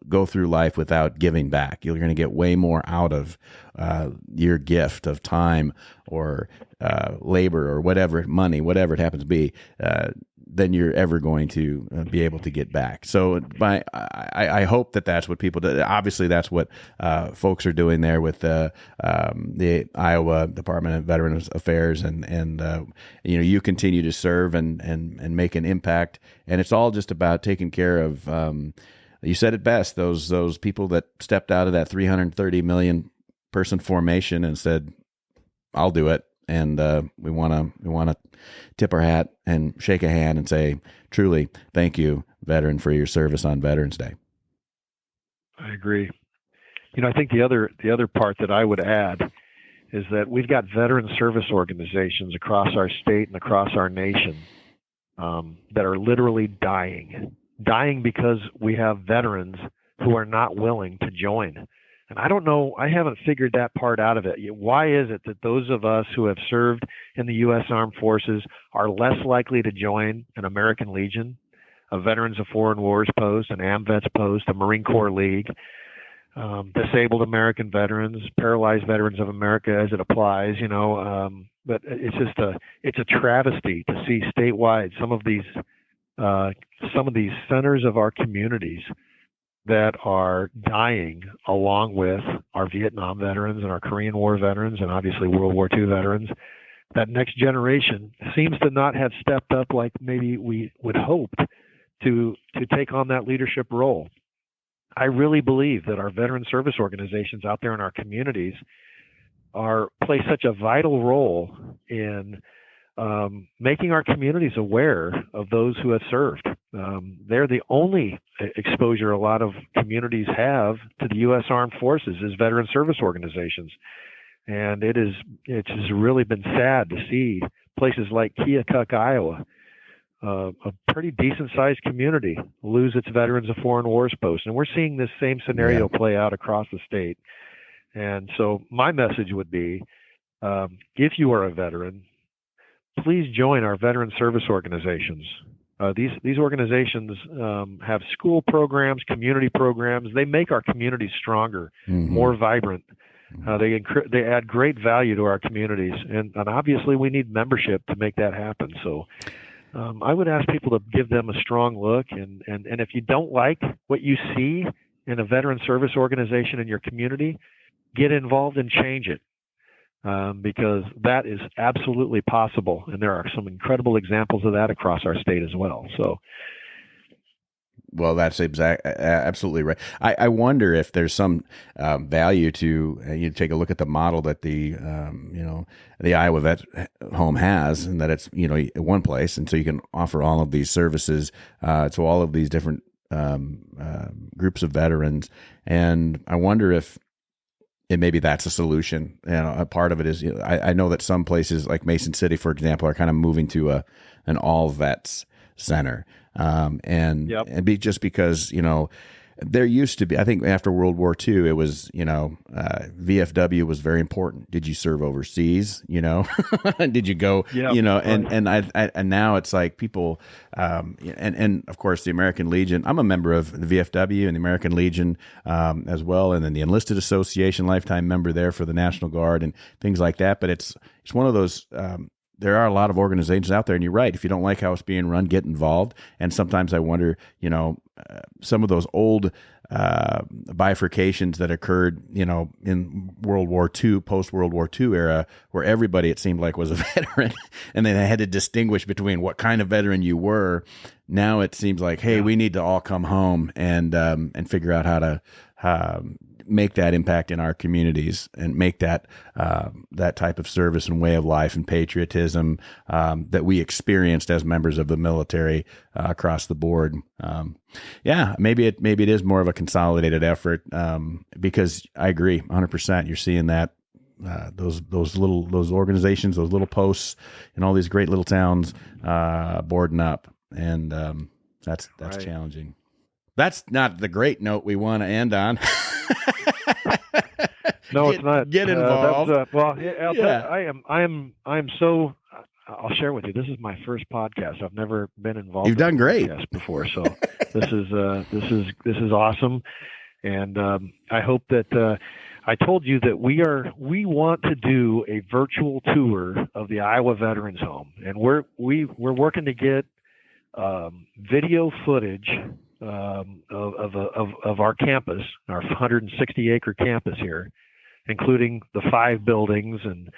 go through life without giving back. You're going to get way more out of your gift of time or labor or whatever, money, whatever it happens to be, than you're ever going to be able to get back. So I hope that that's what people do. Obviously, that's what folks are doing there with the Iowa Department of Veterans Affairs, and you continue to serve and make an impact. And it's all just about taking care of. You said it best. Those people that stepped out of that 330 million person formation and said, "I'll do it." And we want to tip our hat and shake a hand and say, truly, thank you, veteran, for your service on Veterans Day. I agree. I think the other part that I would add is that we've got veteran service organizations across our state and across our nation that are literally dying because we have veterans who are not willing to join. And I don't know, I haven't figured that part out of it. Why is it that those of us who have served in the U.S. Armed Forces are less likely to join an American Legion, a Veterans of Foreign Wars post, an AMVETS post, a Marine Corps League, Disabled American Veterans, Paralyzed Veterans of America as it applies, but it's a travesty to see statewide some of these centers of our communities that are dying along with our Vietnam veterans and our Korean War veterans and obviously World War II veterans. That next generation seems to not have stepped up like maybe we would hope to take on that leadership role. I really believe that our veteran service organizations out there in our communities play such a vital role in making our communities aware of those who have served. They're the only exposure a lot of communities have to the U.S. Armed Forces is veteran service organizations. And it's really been sad to see places like Keokuk, Iowa, a pretty decent-sized community, lose its Veterans of Foreign Wars post. And we're seeing this same scenario play out across the state. And so my message would be, if you are a veteran, please join our veteran service organizations. These organizations have school programs, community programs. They make our communities stronger, more vibrant. They add great value to our communities, and obviously we need membership to make that happen. So I would ask people to give them a strong look, and if you don't like what you see in a veteran service organization in your community, get involved and change it, because that is absolutely possible, and there are some incredible examples of that across our state as well. So. Well, that's absolutely right. I wonder if there's some value to you take a look at the model that the Iowa Vet Home has, and that it's one place, and so you can offer all of these services to all of these different groups of veterans. And I wonder if maybe that's a solution. A part of it is I know that some places like Mason City, for example, are kind of moving to an all vets center. And just because, there used to be, I think after World War II, it was, VFW was very important. Did you serve overseas? Did you go, and now it's like people, and of course the American Legion, I'm a member of the VFW and the American Legion, as well. And then the Enlisted Association, lifetime member there for the National Guard and things like that. But it's one of those, there are a lot of organizations out there, and you're right. If you don't like how it's being run, get involved. And sometimes I wonder, some of those old bifurcations that occurred, in World War II, post-World War II era, where everybody, it seemed like, was a veteran, and then they had to distinguish between what kind of veteran you were. Now it seems like, hey, we need to all come home and figure out how to make that impact in our communities and make that that type of service and way of life and patriotism that we experienced as members of the military across the board. Maybe it is more of a consolidated effort, because I agree 100%. You're seeing that those organizations, those little posts in all these great little towns boarding up, and that's right. Challenging. That's not the great note we want to end on. No, it's not. Get involved. I'm so. I'll share with you. This is my first podcast. I've never been involved. You've done great before, so this is awesome, and I hope that I told you that we want to do a virtual tour of the Iowa Veterans Home, and we're working to get video footage of our campus, our 160-acre campus here, including the 5 buildings and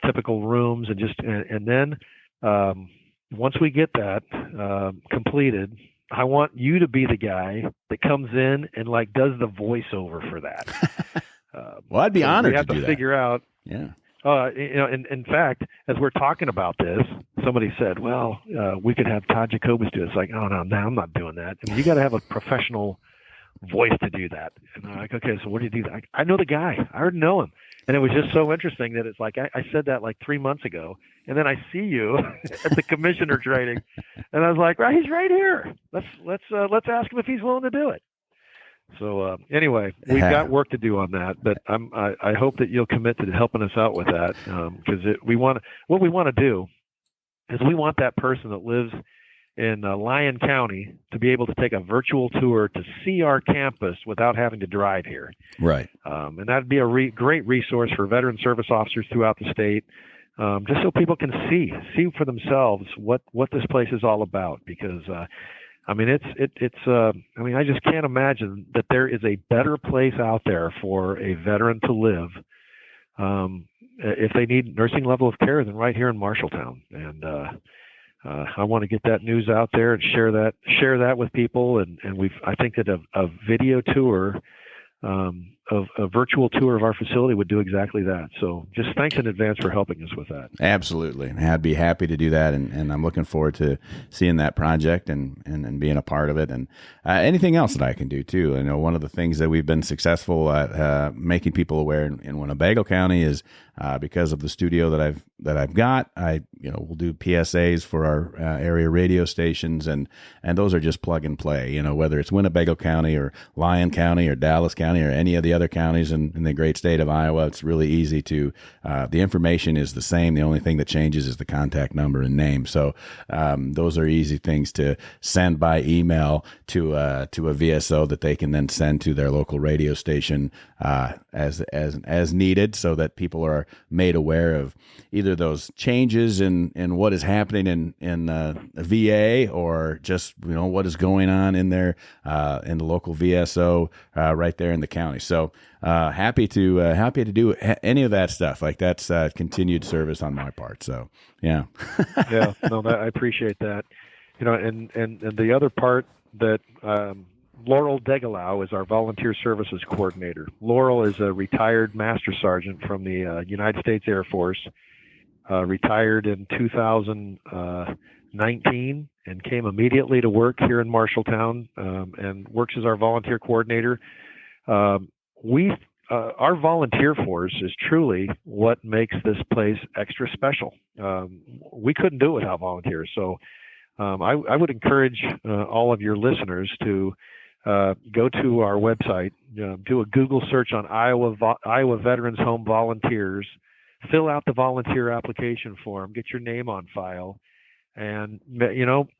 typical rooms, and then once we get that completed, I want you to be the guy that comes in and does the voiceover for that. Well, I'd be honored to do that. We have to figure out. Yeah. In fact, as we're talking about this, somebody said, well, we could have Todd Jacobus do it. It's like, oh, no, I'm not doing that. I mean, you got to have a professional voice to do that. And I'm like, okay, so what do you do? I know the guy. I already know him. And it was just so interesting that it's like, I said that 3 months ago, and then I see you at the commissioner training, and I was like, right, he's right here. Let's ask him if he's willing to do it. So anyway, we've got work to do on that, but I hope that you'll commit to helping us out with that, because what we want to do is we want that person that lives in Lyon County to be able to take a virtual tour to see our campus without having to drive here. Right. And that'd be a great resource for veteran service officers throughout the state, just so people can see for themselves what this place is all about, because I mean, I mean, I just can't imagine that there is a better place out there for a veteran to live if they need nursing level of care than right here in Marshalltown. And I want to get that news out there and share that with people. And I think that a video tour, of a virtual tour of our facility would do exactly that. So just thanks in advance for helping us with that. Absolutely. I'd be happy to do that. And I'm looking forward to seeing that project and being a part of it. And anything else that I can do too. I know one of the things that we've been successful at making people aware in Winnebago County is because of the studio that I've got, we'll do PSAs for our area radio stations, and those are just plug and play, whether it's Winnebago County or Lyon County or Dallas County or any of the other counties in the great state of Iowa. It's really easy to, the information is the same. The only thing that changes is the contact number and name. So those are easy things to send by email to a VSO that they can then send to their local radio station as needed, so that people are made aware of either those changes in what is happening in VA, or just what is going on in there in the local VSO right there in the county. So happy to do any of that stuff. Like, that's continued service on my part. So yeah. Yeah, no, I appreciate that. And the other part that Laurel Degelau is our volunteer services coordinator. Laurel is a retired master sergeant from the United States Air Force, retired in 2019 and came immediately to work here in Marshalltown, and works as our volunteer coordinator. Our volunteer force is truly what makes this place extra special. We couldn't do it without volunteers. So I would encourage all of your listeners to go to our website, do a Google search on Iowa Veterans Home Volunteers, fill out the volunteer application form, get your name on file, and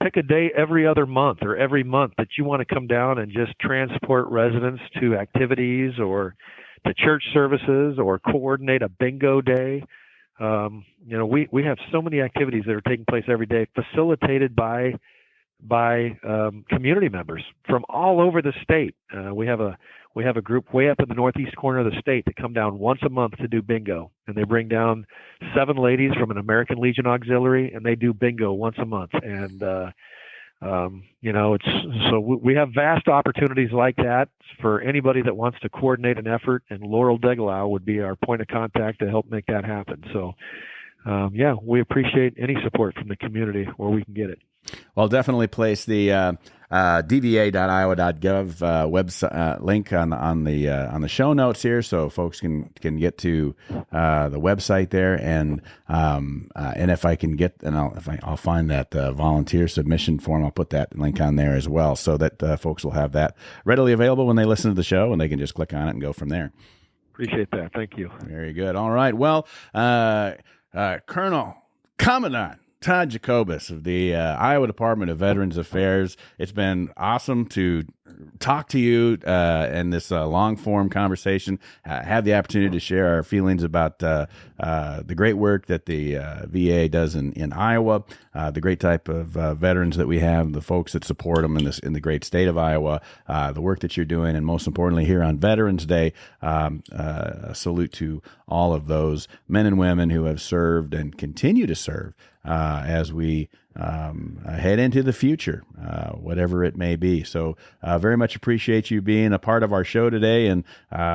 pick a day every other month or every month that you want to come down and just transport residents to activities or to church services or coordinate a bingo day. We have so many activities that are taking place every day, facilitated by community members from all over the state. We have a group way up in the northeast corner of the state that come down once a month to do bingo, and they bring down 7 ladies from an American Legion Auxiliary, and they do bingo once a month. And we have vast opportunities like that for anybody that wants to coordinate an effort, and Laurel Degelau would be our point of contact to help make that happen. So we appreciate any support from the community where we can get it. Well, definitely place the dva.iowa.gov website link on the show notes here, so folks can get to the website there, and if I can get, and I'll find that volunteer submission form, I'll put that link on there as well, so that folks will have that readily available when they listen to the show, and they can just click on it and go from there. Appreciate that. Thank you. Very good. All right. Well, Commandant Todd Jacobus of the Iowa Department of Veterans Affairs. It's been awesome to talk to you in this long-form conversation, have the opportunity to share our feelings about the great work that the VA does in Iowa, the great type of veterans that we have, the folks that support them in the great state of Iowa, the work that you're doing, and most importantly here on Veterans Day, a salute to all of those men and women who have served and continue to serve as we head into the future, whatever it may be. So very much appreciate you being a part of our show today. And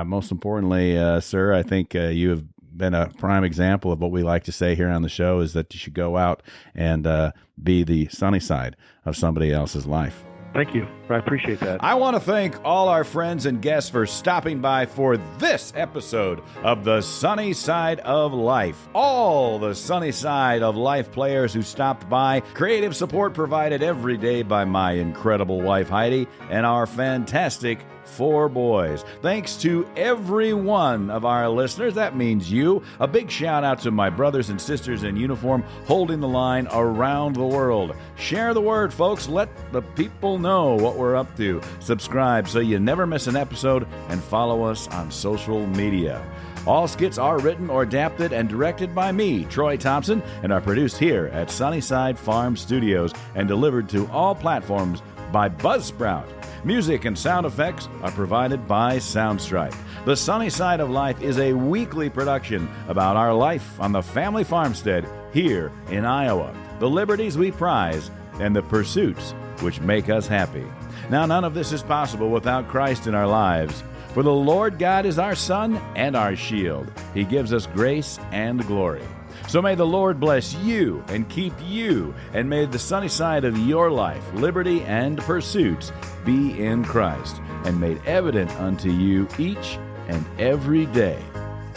most importantly, sir, I think you have been a prime example of what we like to say here on the show, is that you should go out and be the sunny side of somebody else's life. Thank you. I appreciate that. I want to thank all our friends and guests for stopping by for this episode of the Sunny Side of Life. All the Sunny Side of Life players who stopped by, creative support provided every day by my incredible wife Heidi and our fantastic 4 boys. Thanks to every one of our listeners. That means you. A big shout out to my brothers and sisters in uniform holding the line around the world. Share the word, folks. Let the people know what we're up to. Subscribe so you never miss an episode, and follow us on social media. All skits are written or adapted and directed by me, Troy Thompson, and are produced here at Sunnyside Farm Studios and delivered to all platforms by Buzzsprout. Music and sound effects are provided by Soundstripe. The Sunnyside of Life is a weekly production about our life on the family farmstead here in Iowa, the liberties we prize, and the pursuits which make us happy. Now, none of this is possible without Christ in our lives. For the Lord God is our sun and our shield. He gives us grace and glory. So may the Lord bless you and keep you, and may the sunny side of your life, liberty and pursuits, be in Christ, and made evident unto you each and every day,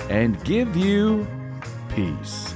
and give you peace.